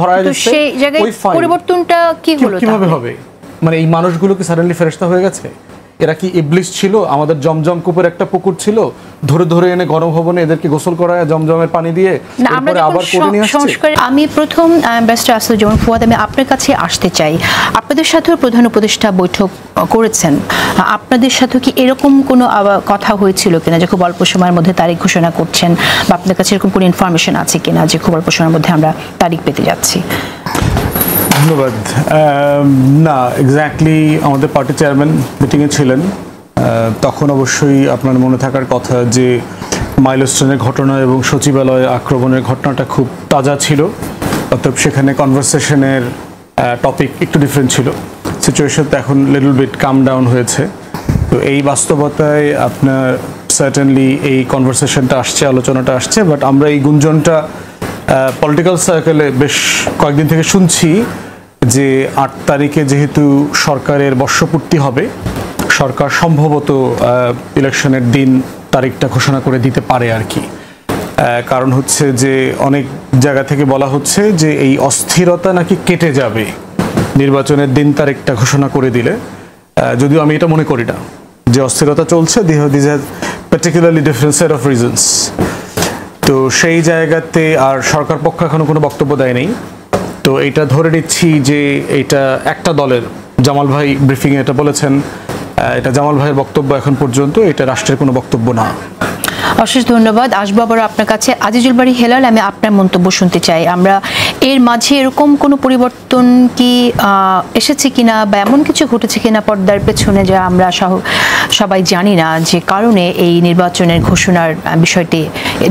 ধরা যাচ্ছে সেই জায়গায় পরিবর্তনটা কি হলো কিভাবে হবে মানে এই মানুষগুলো কি সাডেনলি ফেরেশতা হয়ে গেছে এরা কি ইবলিস ছিল আমাদের জমজম কূপের একটা পুকুর ছিল ধরে ধরে এনে গরম ভবনে এদেরকে গোসল করায় জমজমের পানি দিয়ে এরপরে আবার করে নিয়ে আসছে আমি প্রথম অ্যাম্বাসেডর আসিফুজ্জামান ফুয়াদ আমি আপনার কাছে আসতে চাই আপনাদের সাথেও প্রধান উপদেষ্টা বৈঠক করেছেন আপনাদের সাথে কি এরকম কোনো কথা হয়েছিল কিনা যে খুব অল্প সময়ের মধ্যে তারিখ ঘোষণা করছেন বা আপনার কাছে এরকম কোনো ইনফরমেশন আছে কিনা যে খুব অল্প সময়ের মধ্যে আমরা তারিখ পেতে যাচ্ছি ধন্যবাদ না এক্স্যাক্টলি আমাদের পার্টি চেয়ারম্যান মিটিংয়ে ছিলেন তখন অবশ্যই আপনার মনে থাকার কথা যে মাইলস্টোনের ঘটনা এবং সচিবালয় আক্রমণের ঘটনাটা খুব তাজা ছিল অতএব সেখানে কনভারসেশনের টপিক একটু ডিফারেন্ট ছিল সিচুয়েশন তো এখন লিটল বিট কাম ডাউন হয়েছে তো এই বাস্তবতায় আপনার সার্টেনলি এই কনভারসেশনটা আসছে আলোচনাটা আসছে বাট আমরা এই গুঞ্জনটা পলিটিক্যাল সার্কেলে বেশ কয়েকদিন থেকে শুনছি যে ৮ তারিখে যেহেতু সরকারের বর্ষপূর্তি হবে সরকার সম্ভবত ইলেকশনের দিন তারিখটা ঘোষণা করে দিতে পারে আর কি কারণ হচ্ছে যে অনেক জায়গা থেকে বলা হচ্ছে যে এই অস্থিরতা নাকি কেটে যাবে নির্বাচনের দিন তারিখটা ঘোষণা করে দিলে যদিও আমি এটা মনে করি না যে অস্থিরতা চলছে this has particularly different set of reasons তো সেই জায়গাতে আর সরকার পক্ষ এখনো কোনো বক্তব্য দেয় নেই তো এটা ধরে নিচ্ছি যে এটা একটা দলের জামাল ভাই ব্রিফিংয়ে এটা বলেছেন এটা জামাল ভাইয়ের বক্তব্য এখন পর্যন্ত এটা রাষ্ট্রের কোনো বক্তব্য না অশেষ ধন্যবাদ আসবো আবার আপনার কাছে আজিজুল বারী হেলাল আমি আপনার মন্তব্য শুনতে চাই আমরা এর মাঝে এরকম কোনো পরিবর্তন কি এসেছে কিনা বা এমন কিছু ঘটেছে কিনা পর্দার পেছনে যা আমরা সবাই জানি না যে কারণে এই নির্বাচনের ঘোষণার বিষয়টি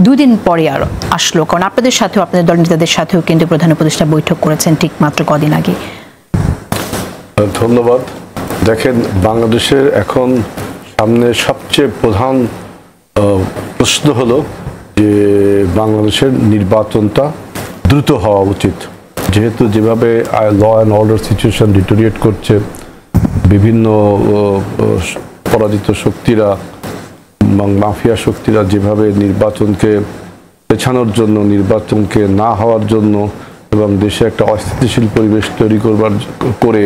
2 দিন পরে আর আসলো কারণ আপনাদের সাথেও আপনাদের দল নেতাদের সাথেও কিন্তু প্রধান উপদেষ্টা বৈঠক করেছেন ঠিক মাত্র কদিন আগে ধন্যবাদ দেখেন বাংলাদেশের এখন সামনে সবচেয়ে প্রধান প্রশ্ন হলো যে বাংলাদেশের নির্বাচনটা দ্রুত হওয়া উচিত যেহেতু যেভাবে law and order situation deteriorate করছে বিভিন্ন পরাজিত শক্তিরা এবং মাফিয়া শক্তিরা যেভাবে নির্বাচনকে পেছানোর জন্য নির্বাচনকে না হওয়ার জন্য এবং দেশে একটা অস্থিতিশীল পরিবেশ তৈরি করে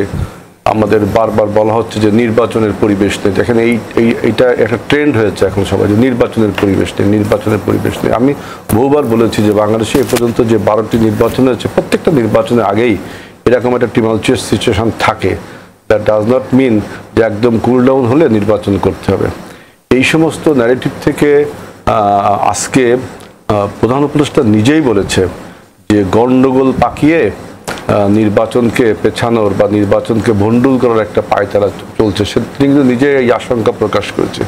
আমাদের বারবার বলা হচ্ছে যে নির্বাচনের পরিবেশ নেই দেখেন এইটা একটা ট্রেন্ড হয়েছে এখন সবাই যে নির্বাচনের পরিবেশ নেই আমি বহুবার বলেছি যে বাংলাদেশে এ পর্যন্ত যে 12টি নির্বাচন হয়েছে প্রত্যেকটা নির্বাচনের আগেই এরকম একটা টিমালচিয়াস সিচুয়েশন থাকে দ্যাট ডাজ নট মিন যে একদম কুল ডাউন হলে নির্বাচন করতে হবে এই সমস্ত ন্যারেটিভ থেকে আজকে প্রধান উপদেষ্টা নিজেই বলেছে যে গন্ডগোল পাকিয়ে নির্বাচনকে পেছানোর বা নির্বাচনকে ভণ্ডুল করার একটা পায়তারা চলছে সে তিনি কিন্তু নিজে এই আশঙ্কা প্রকাশ করেছে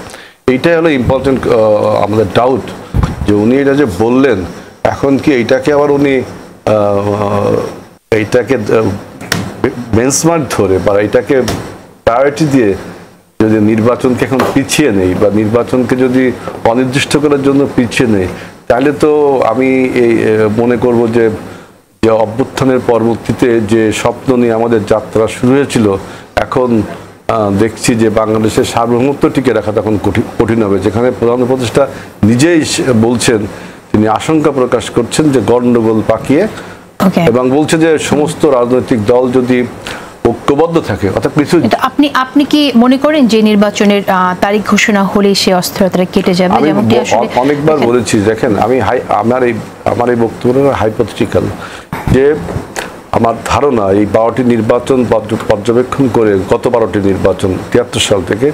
এইটাই হলো ইম্পর্টেন্ট আমাদের ডাউট যে উনি এটা যে বললেন এখন কি এইটাকে আবার উনি এইটাকে বেঞ্চমার্ক ধরে বা এইটাকে প্রায়োরিটি দিয়ে যদি নির্বাচনকে এখন পিছিয়ে নেই বা নির্বাচনকে যদি অনির্দিষ্টকালের জন্য পিছিয়ে নেই তাহলে তো আমি এই মনে করব যে অভ্যুত্থানের পরবর্তীতে যে স্বপ্ন নিয়ে আমাদের যাত্রা শুরু হয়েছিল এখন দেখছি যে বাংলাদেশের সার্বভৌমত্ব টিকে রাখা তখন কঠিন হবে যেখানে প্রধান উপদেষ্টা নিজেই বলছেন তিনি আশঙ্কা প্রকাশ করছেন যে গন্ডগোল পাকিয়ে এবং বলছে যে সমস্ত রাজনৈতিক দল যদি ঐক্যবদ্ধ থাকে অর্থাৎ কিছু আপনি কি মনে করেন যে নির্বাচনের তারিখ ঘোষণা হলে সে অস্থিরতা কেটে যাবে যেমনটি আসলে অনেকবার বলেছি দেখেন আমি আমার এই বক্তব্যটা হাইপোথেটিক্যাল যে আমার ধারণা এই 12টি নির্বাচন পর্যবেক্ষণ করে গত 12টি নির্বাচন 73 সাল থেকে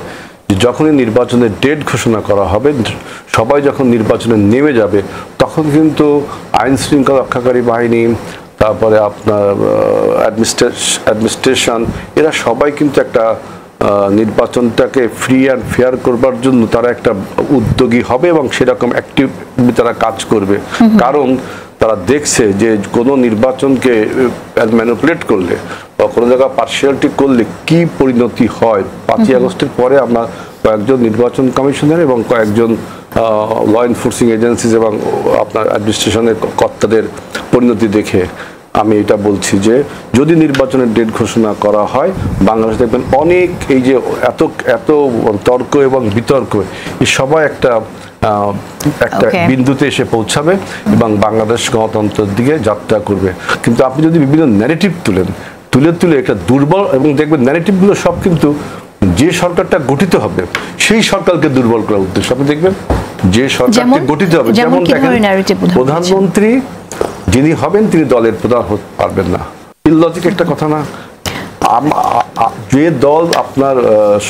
যখনই নির্বাচনের ডেট ঘোষণা করা হবে সবাই যখন নির্বাচনে নেমে যাবে তখন কিন্তু আইন শৃঙ্খলা রক্ষাকারী বাহিনী তারপরে আপনার অ্যাডমিনিস্ট্রেশন এরা সবাই কিন্তু একটা নির্বাচনটাকে ফ্রি অ্যান্ড ফেয়ার করবার জন্য তারা একটা উদ্যোগী হবে এবং সেরকম অ্যাক্টিভ তারা কাজ করবে কারণ তারা দেখছে যে কোনো নির্বাচনকে ম্যানিপুলেট করলে বা কোনো জায়গায় পার্সিয়ালিটি করলে কি পরিণতি হয় 5ই আগস্টের পরে আমরা কয়েকজন নির্বাচন কমিশনার এবং কয়েকজন ল এনফোর্সিং এজেন্সিজ এবং আপনার অ্যাডমিনিস্ট্রেশনের কর্তাদের পরিণতি দেখে আমি এটা বলছি যে যদি নির্বাচনের ডেট ঘোষণা করা হয় বাংলাদেশ দেখবেন অনেক এই যে এত তর্ক এবং বিতর্ক এই সবাই একটা একটা বিন্দুতে এসে পৌঁছাবে এবং বাংলাদেশ গণতন্ত্রের দিকে যাত্রা করবে। কিন্তু আপনি যদি বিভিন্ন ন্যারেটিভ তুলে একটা দুর্বল, এবং দেখবেন ন্যারেটিভগুলো সব কিন্তু যে সরকারটা গঠিত হবে সেই সরকারকে দুর্বল করার উদ্দেশ্য। আপনি দেখবেন যে সরকারকে গঠিত হবে, যেমন দেখেন প্রধানমন্ত্রী যিনি হবেন তিনি দলের প্রধান হতে পারবেন না। ইললজিক একটা কথা না? যে দল আপনার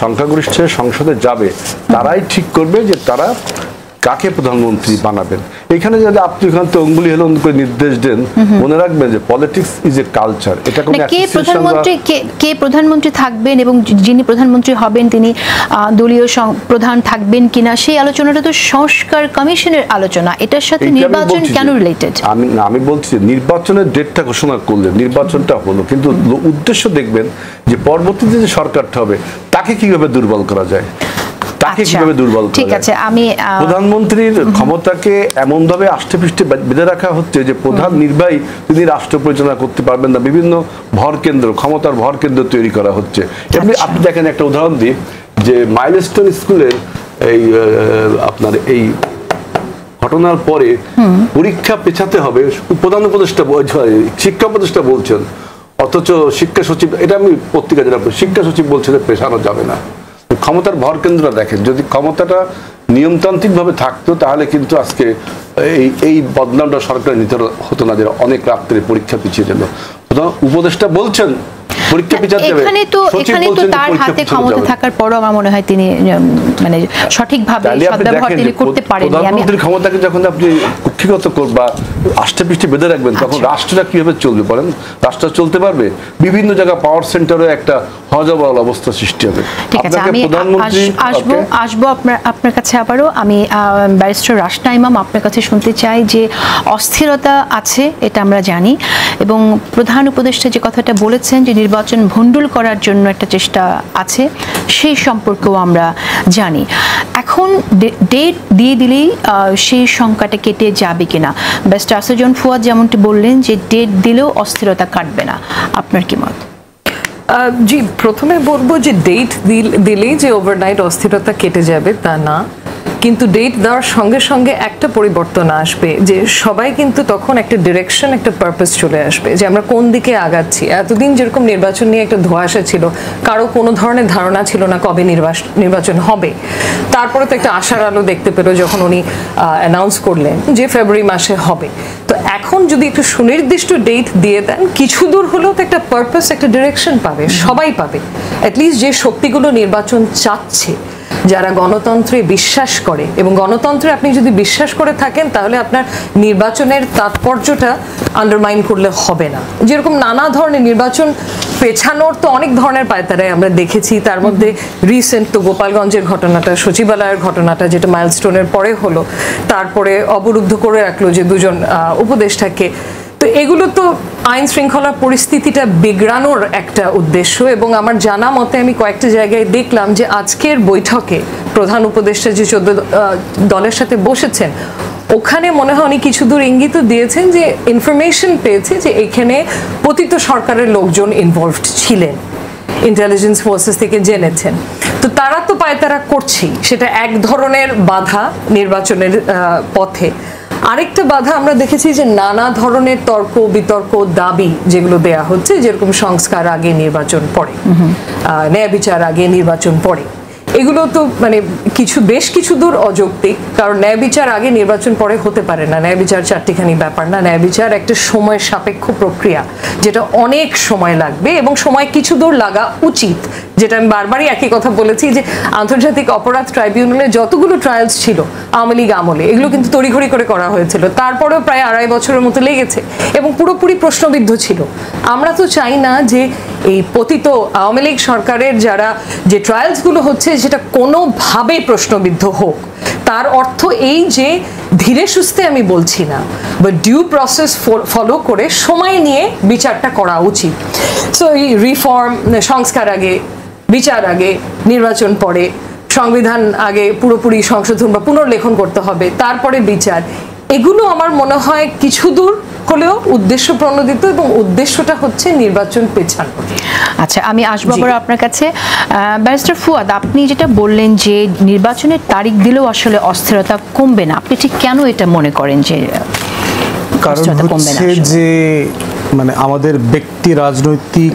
সংখ্যাগরিষ্ঠ সংসদে যাবে তারাই ঠিক করবে যে তারা কাকে প্রধানমন্ত্রী বানাবেন। এখানে যদি আপনি এখান থেকে অঙ্গুলি হেলন করে নির্দেশ দেন, মনে রাখবেন যে পলিটিক্স ইজ এ কালচার। এটা কোনো কে প্রধানমন্ত্রী থাকবেন এবং যিনি প্রধানমন্ত্রী হবেন তিনি দলীয় প্রধান থাকবেন কিনা সেই আলোচনাটা তো সংস্কার কমিশনের আলোচনা, এটার সাথে নির্বাচন কেন রিলেটেড? আমি বলছি নির্বাচনের ডেটটা ঘোষণা করলেন, নির্বাচনটা হলো, কিন্তু উদ্দেশ্য দেখবেন যে পরবর্তীতে যে সরকারটা হবে তাকে কিভাবে দুর্বল করা যায়, তাকে কিভাবে দুর্বল করা যায়। ঠিক আছে, আমি প্রধানমন্ত্রীর ক্ষমতাকে এমন ভাবে আষ্টেপৃষ্ঠে বেঁধে রাখা হচ্ছে যে প্রধান নির্বাহী তিনি রাষ্ট্র পরিচালনা করতে পারবেন না, বিভিন্ন ক্ষমতার ভর কেন্দ্র তৈরি করা হচ্ছে। এমনি আপনি দেখেন, একটা উদাহরণ দিই, যে মাইলস্টোন স্কুলের আপনার এই ঘটনার পরে পরীক্ষা পেছাতে হবে, প্রধান উপদেষ্টা শিক্ষা উপদেষ্টা বলছেন, অথচ শিক্ষা সচিব, এটা আমি পত্রিকা যেটা শিক্ষা সচিব বলছেন পেছানো যাবে না। ক্ষমতার ভর কেন্দ্রটা দেখেন, যদি ক্ষমতাটা নিয়মতান্ত্রিক ভাবে থাকতো তাহলে কিন্তু আজকে এই বদনামটা সরকার নিতে হতো না, যে অনেক রাত্রে পরীক্ষা পিছিয়ে যেত। উপদেষ্টা বলছেন পরীক্ষা পিছাতে হবে, এখানে তো তার হাতে ক্ষমতা থাকার পরও আমার মনে হয় তিনি মানে সঠিকভাবে সদ্ব্যবহার তিনি করতে পারেননি। প্রধানমন্ত্রীর ক্ষমতাকে যখন আপনি কুক্ষিগত বা আষ্টেপৃষ্ঠে বেঁধে রাখবেন তখন রাষ্ট্রটা কিভাবে চলবে বলেন? রাষ্ট্র চলতে পারবে? বিভিন্ন জায়গায় পাওয়ার সেন্টারে একটা হজবল অবস্থা সৃষ্টি হবে। ঠিক আছে, আমি আসবো আপনার কাছে আবারও। আমি ব্যারিস্টার রাশনা ইমাম আপনার কাছে শুনতে চাই যে অস্থিরতা আছে, এটা আমরা জানি, এবং প্রধান উপদেষ্টা যে কথাটা বলেছেন যে নির্বাচন ভণ্ডুল করার জন্য একটা চেষ্টা আছে, সেই সম্পর্কেও আমরা জানি। এখন ডেট দিয়ে দিলেই সেই সংখ্যাটা কেটে যাবে কিনা? ব্যারিস্টার আসাদুজ্জামান ফুয়াদ যেমনটি বললেন যে ডেট দিলেও অস্থিরতা কাটবে না, আপনার কি মত? জি, প্রথমে বলবো যে ডেট দিলেই যে ওভারনাইট অস্থিরতা কেটে যাবে তা না, কিন্তু ডেট দেওয়ার সঙ্গে সঙ্গে একটা পরিবর্তন আসবে, যে সবাই কিন্তু তখন একটা ডিরেকশন, একটা পারপাস চলে আসবে যে আমরা কোন দিকে আগাচ্ছি। এতদিন যেরকম নির্বাচন নিয়ে একটা ধোঁয়াশা ছিল, কারো কোনো ধরনের ধারণা ছিল না কবে নির্বাচন হবে, তারপরে তো একটা আশার আলো দেখতে পেল যখন উনি অ্যানাউন্স করলেন যে ফেব্রুয়ারি মাসে হবে। তো এখন যদি একটু সুনির্দিষ্ট ডেট দিয়ে দেন, কিছু দূর হলেও তো একটা পারপাস, একটা ডিরেকশন পাবে, সবাই পাবে। অ্যাটলিস্ট যে শক্তিগুলো নির্বাচন চাচ্ছে, যারা গণতন্ত্রে বিশ্বাস করে, এবং গণতন্ত্রে আপনি যদি বিশ্বাস করে থাকেন তাহলে আপনার নির্বাচনের তাৎপর্যটা আন্ডারমাইন করলে হবে না। যেরকম নানা ধরনের নির্বাচন পেছানোর তো অনেক ধরনের পায়তারাই আমরা দেখেছি, তার মধ্যে রিসেন্ট তো গোপালগঞ্জের ঘটনাটা, সচিবালয়ের ঘটনাটা, যেটা মাইলস্টোনের পরে হলো, তারপরে অবরুদ্ধ করে রাখলো যে দুজন উপদেষ্টাকে। তো এগুলো তো আইন শৃঙ্খলার পরিস্থিতিটা বিগড়ানোর একটা উদ্দেশ্য। এবং আমার জানা মতে আমি কয়েকটা জায়গায় দেখলাম যে আজকের বৈঠকে প্রধান উপদেষ্টা যে 14 দলের সাথে বসেছেন, ওখানে মনে হয় উনি কিছু দূর ইঙ্গিত দিয়েছেন যে ইনফরমেশন পেয়েছে যে এখানে পতিত সরকারের লোকজন ইনভলভড ছিলেন, ইন্টেলিজেন্স ফোর্সেস থেকে জেনেছেন। তো তারা তো পায়তারা করছেই, সেটা এক ধরনের বাধা নির্বাচনের পথে। আরেকটা বাধা আমরা দেখেছি যে নানা ধরনের তর্ক বিতর্ক দাবি যেগুলো দেয়া হচ্ছে, যেরকম সংস্কার আগে নির্বাচন পরে, ন্যায় বিচার আগে নির্বাচন পরে, এগুলো তো মানে বেশ কিছু দূর অযৌক্তিক। কারণ ন্যায় বিচার আগে নির্বাচন পরে হতে পারে না, ন্যায় বিচার চারটিখানি ব্যাপার না, ন্যায় বিচার একটা সময় সাপেক্ষ প্রক্রিয়া, যেটা অনেক সময় লাগবে এবং সময় কিছু দূর লাগা উচিত। যেটা আমি বারবারই একই কথা বলেছি যে আন্তর্জাতিক অপরাধ ট্রাইব্যুনালে যতগুলো ট্রায়ালস ছিল আওয়ামী লীগ আমলে, এগুলো কিন্তু তড়িঘড়ি করে করা হয়েছিল, তারপরেও প্রায় 2.5 বছরের মতো লেগেছে এবং পুরোপুরি প্রশ্নবিদ্ধ ছিল। আমরা তো চাই না যে এই পতিত আওয়ামী লীগ সরকারের যারা যে ট্রায়ালসগুলো হচ্ছে সেটা কোনোভাবেই প্রশ্নবিদ্ধ হোক। তার অর্থ এই যে ধীরে সুস্থে আমি বলছি না, বা ডিউ প্রসেস ফলো করে সময় নিয়ে বিচারটা করা উচিত। সো এই রিফর্ম, সংস্কার আগে, বিচার আগে, নির্বাচন পরে, সংবিধান আগে পুরোপুরি সংশোধন বা পুনর্লেখন করতে হবে, তারপরে বিচার, এগুলো আমার মনে হয় কিছু দূর হলেও উদ্দেশ্য প্রণোদিত এবং উদ্দেশ্যটা হচ্ছে নির্বাচন পেছানো। আচ্ছা, আমি আসবো আবার আপনার কাছে। ব্যারিস্টার ফুয়াদ, আপনি যেটা বললেন যে নির্বাচনের তারিখ দিলেও আসলে অস্থিরতা কমবে না, আপনি ঠিক কেন এটা মনে করেন যে কারণ হচ্ছে যে মানে আমাদের ব্যক্তি রাজনৈতিক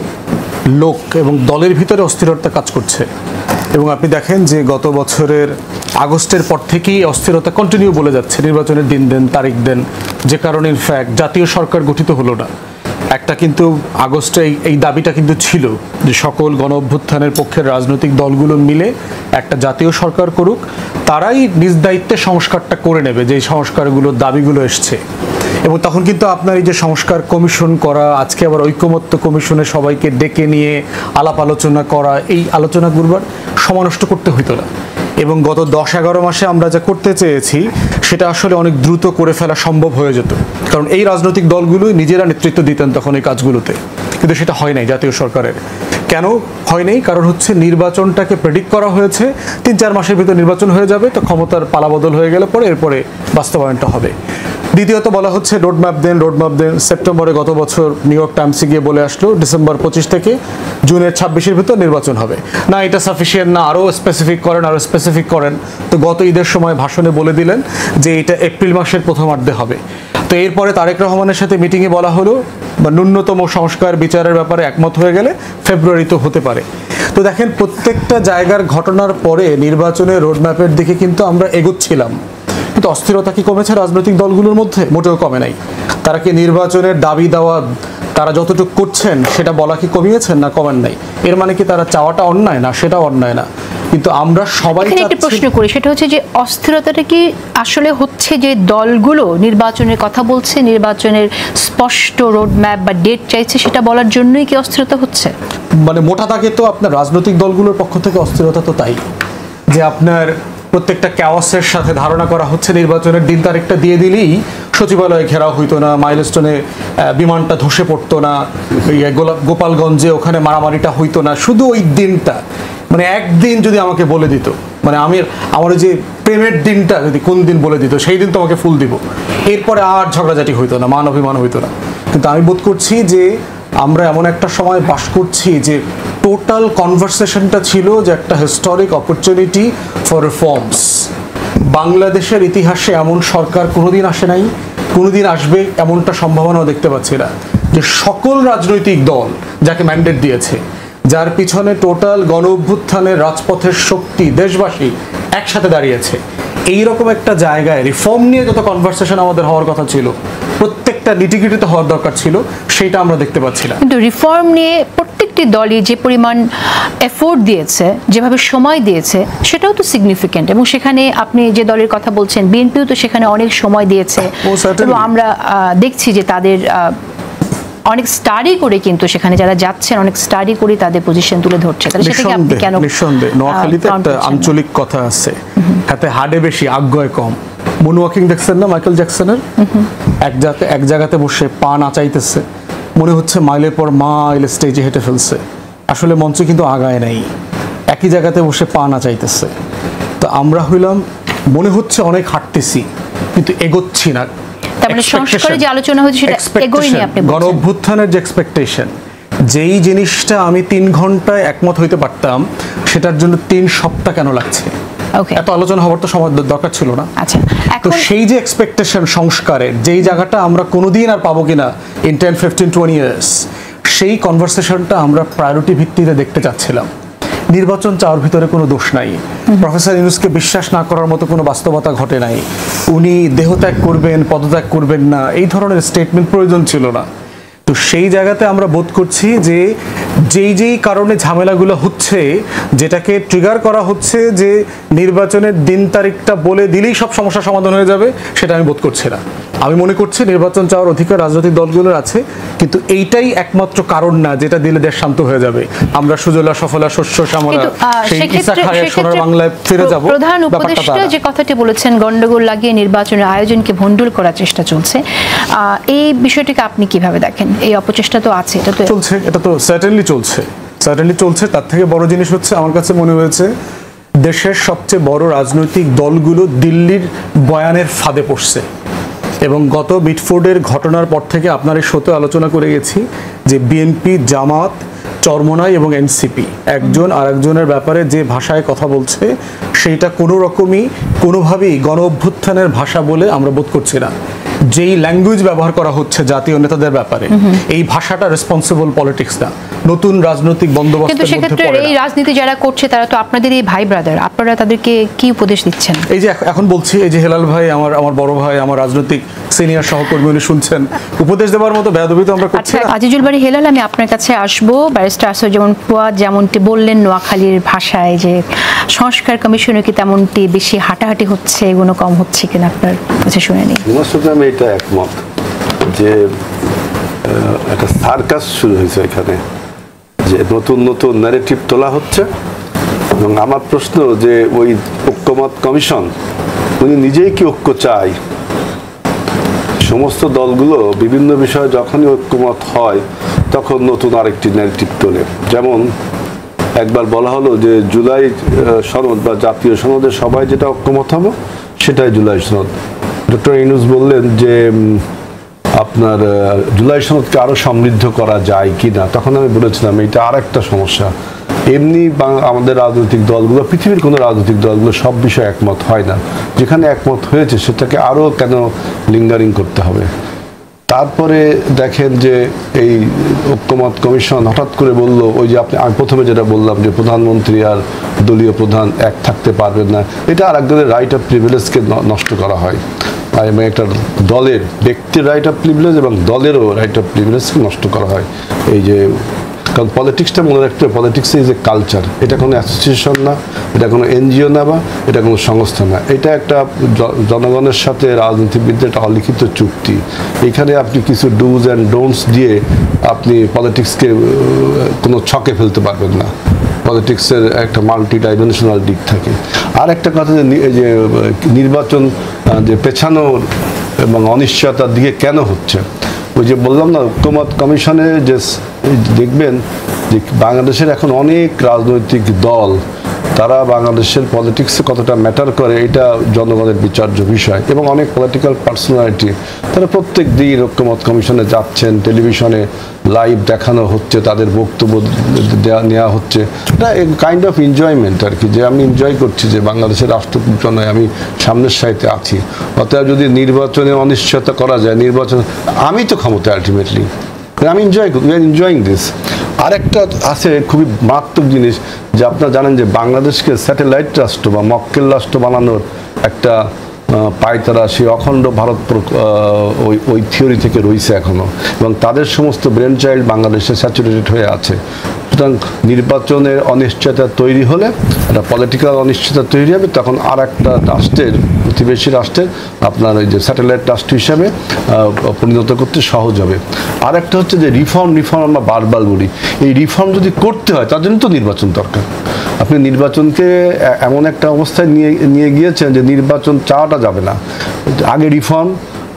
লোক এবং দলের ভিতরে অস্থিরতা কাজ করছে, এবং আপনি দেখেন যে গত বছরের আগস্টের পর থেকেই অস্থিরতা কন্টিনিউ বলে যাচ্ছে, নির্বাচনের দিন দেন, তারিখ দেন, যে কারণে ইনফ্যাক্ট জাতীয় সরকার গঠিত হলো না। একটা কিন্তু আগস্টে এই দাবিটা কিন্তু ছিল যে সকল গণ অভ্যুত্থানের পক্ষের রাজনৈতিক দলগুলো মিলে একটা জাতীয় সরকার করুক, তারাই নিজ দায়িত্বে সংস্কারটা করে নেবে যে সংস্কারগুলোর দাবিগুলো এসছে। এবং তখন কিন্তু আপনার এই যে সংস্কার কমিশন করা, আজকে আবার ঐকমত্য কমিশনে সবাইকে ডেকে নিয়ে আলাপ আলোচনা করা, এই আলোচনাগুলোর সময় নষ্ট করতে হইতো না। এবং গত 10-11 মাসে আমরা যা করতে চেয়েছি সেটা আসলে অনেক দ্রুত করে ফেলা সম্ভব হয়ে যেত, কারণ এই রাজনৈতিক দলগুলোই নিজেরা নেতৃত্ব দিতেন তখন এই কাজগুলোতে। কিন্তু সেটা হয় নাই জাতীয় সরকারের। কেন হয় নাই? কারণ হচ্ছে নির্বাচনটাকে প্রেডিক্ট করা হয়েছে 3-4 মাসের ভিতর নির্বাচন হয়ে যাবে, তো ক্ষমতার পালাবদল হয়ে গেলে পরে এরপরে বাস্তবায়নটা হবে। দ্বিতীয়ত বলা হচ্ছে রোডম্যাপ দেন, রোডম্যাপ দেন। সেপ্টেম্বরে গত বছর নিউ ইয়র্ক টাইমসে গিয়ে বলে আসলো ডিসেম্বর 25 থেকে জুনের 26-এর ভিতর নির্বাচন হবে। না, এটা সাফিসিয়েন্ট না, আরও স্পেসিফিক করেন, আরও স্পেসিফিক করেন। তো গত ঈদের সময় ভাষণে বলে দিলেন যে এটা এপ্রিল মাসের প্রথমার্ধে হবে। তো এরপরে তারেক রহমানের সাথে মিটিংয়ে বলা হলো বা ন্যূনতম সংস্কার বিচারের ব্যাপারে একমত হয়ে গেলে ফেব্রুয়ারি তো হতে পারে। তো দেখেন প্রত্যেকটা জায়গার ঘটনার পরে নির্বাচনের রোডম্যাপের দিকে কিন্তু আমরা এগোচ্ছিলাম, কিন্তু অস্থিরতা কি কমেছে রাজনৈতিক দলগুলোর মধ্যে? মোটেও কমে নাই। তারা কি নির্বাচনের দাবি দেওয়া তারা যতটুকু করছেন সেটা বলা কি কমিয়েছেন? না, কমেন নাই। এর মানে কি তারা চাওয়াটা অন্যায়? না, সেটা অন্যায় না। কিন্তু আমরা সবাই একটা প্রশ্ন করি, সেটা হচ্ছে যে অস্থিরতাটা কি আসলে হচ্ছে যে দলগুলো নির্বাচনের কথা বলছে, নির্বাচনের স্পষ্ট রোডম্যাপ বা ডেট চাইছে, সেটা বলার জন্যই কি অস্থিরতা হচ্ছে? মানে মোটা দাগে তো আপনার রাজনৈতিক দলগুলোর পক্ষ থেকে অস্থিরতা তো তাই যে আপনার প্রত্যেকটা ক্যাওয়াসের সাথে ধারণা করা হচ্ছে নির্বাচনের দিন তারিখটা দিয়ে দিলেই সচিবালয়ে ঘেরাও হইতো না, মাইলস্টোনে বিমানটা ধসে পড়তো না, গোপালগঞ্জে ওখানে মারামারিটা হইতো না, শুধু ওই দিনটা মানে একদিন যদি আমাকে বলে দিত, মানে আমার যে প্রেমের দিনটা যদি কোন দিন বলে দিত সেই দিন তোমাকে ফুল দিব, এরপরে আর ঝগড়াঝাটি হইতো না, মান অভিমান হইতো না। কিন্তু আমি বোধ করছি যে আমরা এমন একটা সময় বাস করছি যে টোটাল কনভারসেশনটা ছিল যে একটা হিস্টোরিক অপরচুনিটি ফর রিফর্মস। বাংলাদেশের ইতিহাসে এমন সরকার কোনোদিন আসে নাই, কোনোদিন আসবে এমনটা সম্ভাবনাও দেখতে পাচ্ছি না, যে সকল রাজনৈতিক দল যাকে ম্যান্ডেট দিয়েছে, যার পিছনে টোটাল গণ অভ্যুত্থানের রাজপথের শক্তি দেশবাসী একসাথে দাঁড়িয়েছে, এইরকম একটা জায়গায় রিফর্ম নিয়ে যত কনভারসেশন আমাদের হওয়ার কথা ছিল, প্রত্যেকটা লিটিগেটিতে হওয়ার দরকার ছিল, সেটা আমরা দেখতে পাচ্ছি না। কিন্তু রিফর্ম নিয়ে প্রত্যেকটি দলই যে পরিমাণ এফোর্ট দিয়েছে, যেভাবে সময় দিয়েছে, সেটাও তো সিগনিফিক্যান্ট। এবং সেখানে আপনি যে দলের কথা বলছেন, বিএনপিও তো সেখানে অনেক সময় দিয়েছে, এবং আমরা দেখছি যে তাদের অনেক স্টাডি করে কিন্তু সেখানে যারা যাচ্ছেন অনেক স্টাডি করে তাদের পজিশন তুলে ধরছে। তাহলে সেটাকে আপনি কেন? নিঃসন্দেহে নোয়াখালীতে একটা আঞ্চলিক কথা আছে, হাতে হাড়ে বেশি আজ্ঞায় কম। মুন ওয়াকিং দেখছেন না মাইকেল জ্যাকসনের? এক জায়গাতে বসে পা নাচাইতেছে, মনে হচ্ছে মাইলের পর মাইল স্টেজে হেঁটে ফেলছে, আসলে মঞ্চে কিন্তু আগায় নাই, একই জায়গাতে বসে পা নাচাইতেছে। তো আমরা হইলাম মনে হচ্ছে অনেক হাঁটতেছি কিন্তু এগোচ্ছি না। তারপরে সংস্কারে যে আলোচনা হয়েছে সেটা এগোয়নি। আপনি গণ অভ্যুত্থানের যে এক্সপেকটেশন, যেই জিনিসটা আমি 3 ঘন্টায় একমত হইতে পারতাম, সেটার জন্য 3 সপ্তাহ কেন লাগছে? এত আলোচনা হওয়ার তো সময় দরকার ছিল না। আচ্ছা, তো সেই যে এক্সপেকটেশন সংস্কারের, যেই জায়গাটা আমরা কোনোদিন আর পাবো কিনা ইন 10-15-20 ইয়ার্স, সেই কনভারসেশনটা আমরা প্রায়োরিটি ভিত্তিতে দেখতে চাচ্ছিলাম। নির্বাচন চাওয়ার ভিতরে কোনো দোষ নাই, প্রফেসর ইউনূসকে বিশ্বাস না করার মতো কোনো বাস্তবতা ঘটে নাই, উনি দেহত্যাগ করবেন, পদত্যাগ করবেন না, এই ধরনের স্টেটমেন্ট প্রয়োজন ছিল না। তো সেই জায়গাতে আমরা বোধ করছি যে যেই কারণে ঝামেলাগুলো হচ্ছে, যেটাকে ট্রিগার করা হচ্ছে যে নির্বাচনের দিন তারিখটা বলে দিলেই সব সমস্যা সমাধান হয়ে যাবে, সেটা আমি বোধ করছি না। আমি মনে করছি নির্বাচন চাওয়ার অধিকার রাজনৈতিক দলগুলোর আছে, কিন্তু এইটাই একমাত্র কারণ না যেটা দিলে দেশ শান্ত হয়ে যাবে, আমরা সুজলা সফলা শস্য শ্যামলা সেই ইচ্ছা খায় সোনার বাংলায় ফিরে যাব। প্রধান উপদেষ্টা যে কথাটি বলেছেন, গন্ডগোল লাগিয়ে নির্বাচনের আয়োজনকে ভণ্ডুল করার চেষ্টা চলছে, এই বিষয়টিকে আপনি কিভাবে দেখেন? এই অপচেষ্টা তো আছে, এটা তো চলছে, এটা তো সার্টেনলি চলছে। তার থেকে বড় জিনিস হচ্ছে আমার কাছে মনে হয়েছে দেশের সবচেয়ে বড় রাজনৈতিক দলগুলো দিল্লির বয়ানের ফাঁদে পড়ছে। এবং গত মিটফোর্ডের ঘটনার পর থেকে আপনার এই শোতে আলোচনা করে গেছি যে বিএনপি, জামাত, চরমোনাই এবং এনসিপি একজন আরেকজনের ব্যাপারে যে ভাষায় কথা বলছে সেইটা কোনো রকমই কোনোভাবেই গণ অভ্যুত্থানের ভাষা বলে আমরা বোধ করছি না। যেই ল্যাঙ্গুয়েজ ব্যবহার করা হচ্ছে জাতীয় নেতাদের ব্যাপারে, এই ভাষাটা রেসপন্সিবল পলিটিক্স না, নতুন রাজনৈতিক কিন্তু বন্দোবস্তের মধ্যে সেক্ষেত্রে পড়ে এই না। রাজনীতি যারা করছে তারা তো আপনাদের এই ভাই ব্রাদার, আপনারা তাদেরকে কি উপদেশ দিচ্ছেন? এই যে এখন বলছি, এই যে হেলাল ভাই আমার বড় ভাই, আমার রাজনৈতিক সিনিয়র সহকর্মী, উনি শুনছেন, উপদেশ দেওয়ার মতো বেয়াদবি তো আমরা করছি আচ্ছা না। আজিজুল বারী হেলাল, আমি আপনার কাছে আসবো। ব্যারিস্টার আসর ফুয়াদ যেমনটি বললেন নোয়াখালীর ভাষায় যে সংস্কার কমিশনে কি তেমনটি বেশি হাঁটাহাঁটি হচ্ছে, এগুলো কম হচ্ছে কিনা আপনার কাছে শুনে নিই। ওনার সাথে আমি এটা একমত যে একটা সার্কাস শুরু হয়েছে এখানে, যে নতুন নতুন ন্যারেটিভ তোলা হচ্ছে। এবং আমার প্রশ্ন যে ওই ঐক্যমত কমিশন উনি নিজেই কি ঐক্য চায়? সমস্ত দলগুলো বিভিন্ন বিষয়ে যখনই ঐক্যমত হয় তখন নতুন আরেকটি ন্যারেটিভ তোলে। যেমন একবার বলা হলো যে জুলাই সনদ বা জাতীয় সনদে সবাই যেটা ঐক্যমত হবে সেটাই জুলাই সনদ। ডক্টর ইউনূস বললেন যে আপনার জুলাই সনদকে আরো সমৃদ্ধ করা যায় কিনা, তখন আমি বলেছিলাম এটা আর একটা সমস্যা। এমনি আমাদের রাজনৈতিক দলগুলো, পৃথিবীর কোনো রাজনৈতিক দলগুলো সব বিষয়ে একমত হয় না, যেখানে একমত হয়েছে সেটাকে আরো কেন লিঙ্গারিং করতে হবে। তারপরে দেখেন যে এই ঐক্যমত কমিশন হঠাৎ করে বলল, ওই যে আমি প্রথমে যেটা বললাম যে প্রধানমন্ত্রী আর দলীয় প্রধান এক থাকতে পারবেন না, এটা আর একজনের রাইট অফ প্রিভিলেজকে নষ্ট করা হয়। এবং একটা দলের ব্যক্তির রাইট অফ প্রিভিলেজ এবং দলেরও রাইট অফ প্রিভিলেজকে নষ্ট করা হয়। এই যে কারণ পলিটিক্সটা মনে রাখতে হবে, পলিটিক্স ইজ এ কালচার। এটা কোনো অ্যাসোসিয়েশন না, এটা কোনো এনজিও না, বা এটা কোনো সংস্থা না, এটা একটা জনগণের সাথে রাজনীতিবিদদের একটা অলিখিত চুক্তি। এখানে আপনি কিছু ডুজ অ্যান্ড ডোন্টস দিয়ে আপনি পলিটিক্সকে কোনো ছকে ফেলতে পারবেন না। পলিটিক্সের একটা মাল্টি ডাইমেনশনাল দিক থাকে। আর একটা কথা যে নির্বাচন যে পেছানোর এবং অনিশ্চয়তার দিকে কেন হচ্ছে, ওই যে বললাম না ঐক্যমত কমিশনে যে দেখবেন যে বাংলাদেশের এখন অনেক রাজনৈতিক দল, তারা বাংলাদেশের পলিটিক্সে কতটা ম্যাটার করে এটা জনগণের বিচার্য বিষয়। এবং অনেক পলিটিক্যাল পার্সোনালিটি তারা প্রত্যেক দিন ঐক্যমত কমিশনে যাচ্ছেন, টেলিভিশনে লাইভ দেখানো হচ্ছে, তাদের বক্তব্য নেওয়া হচ্ছে। এটা কাইন্ড অফ এনজয়মেন্ট আর কি, যে আমি এনজয় করছি যে বাংলাদেশের রাষ্ট্রপরিচালনায় আমি সামনের সারিতে আছি। অতএব যদি নির্বাচনে অনিশ্চয়তা করা যায়, নির্বাচন আমি তো ক্ষমতায় আলটিমেটলি, আমি এনজয়িং দিস। আরেকটা আছে খুবই মারাত্মক জিনিস, যে আপনারা জানেন যে বাংলাদেশকে স্যাটেলাইট রাষ্ট্র বা মক্কেল রাষ্ট্র বানানোর একটা পায়তারা সেই অখণ্ড ভারত ওই থিওরি থেকে রয়েছে এখনো, এবং তাদের সমস্ত ব্রেন চাইল্ড বাংলাদেশে স্যাচুরেটেড হয়ে আছে। সুতরাং নির্বাচনের অনিশ্চয়তা তৈরি হলে, একটা পলিটিক্যাল অনিশ্চয়তা তৈরি হবে, তখন আর একটা রাষ্ট্রের, প্রতিবেশী রাষ্ট্রের আপনার ওই যে স্যাটেলাইট রাষ্ট্র হিসাবে পরিণত করতে সহজ হবে। আর একটা হচ্ছে যে রিফর্ম আমরা বারবার বলি, এই রিফর্ম যদি করতে হয় তার জন্য তো নির্বাচন দরকার। আপনি নির্বাচনকে এমন একটা অবস্থায় নিয়ে গিয়েছেন যে নির্বাচন চাওয়াটা যাবে না, আগে রিফর্ম,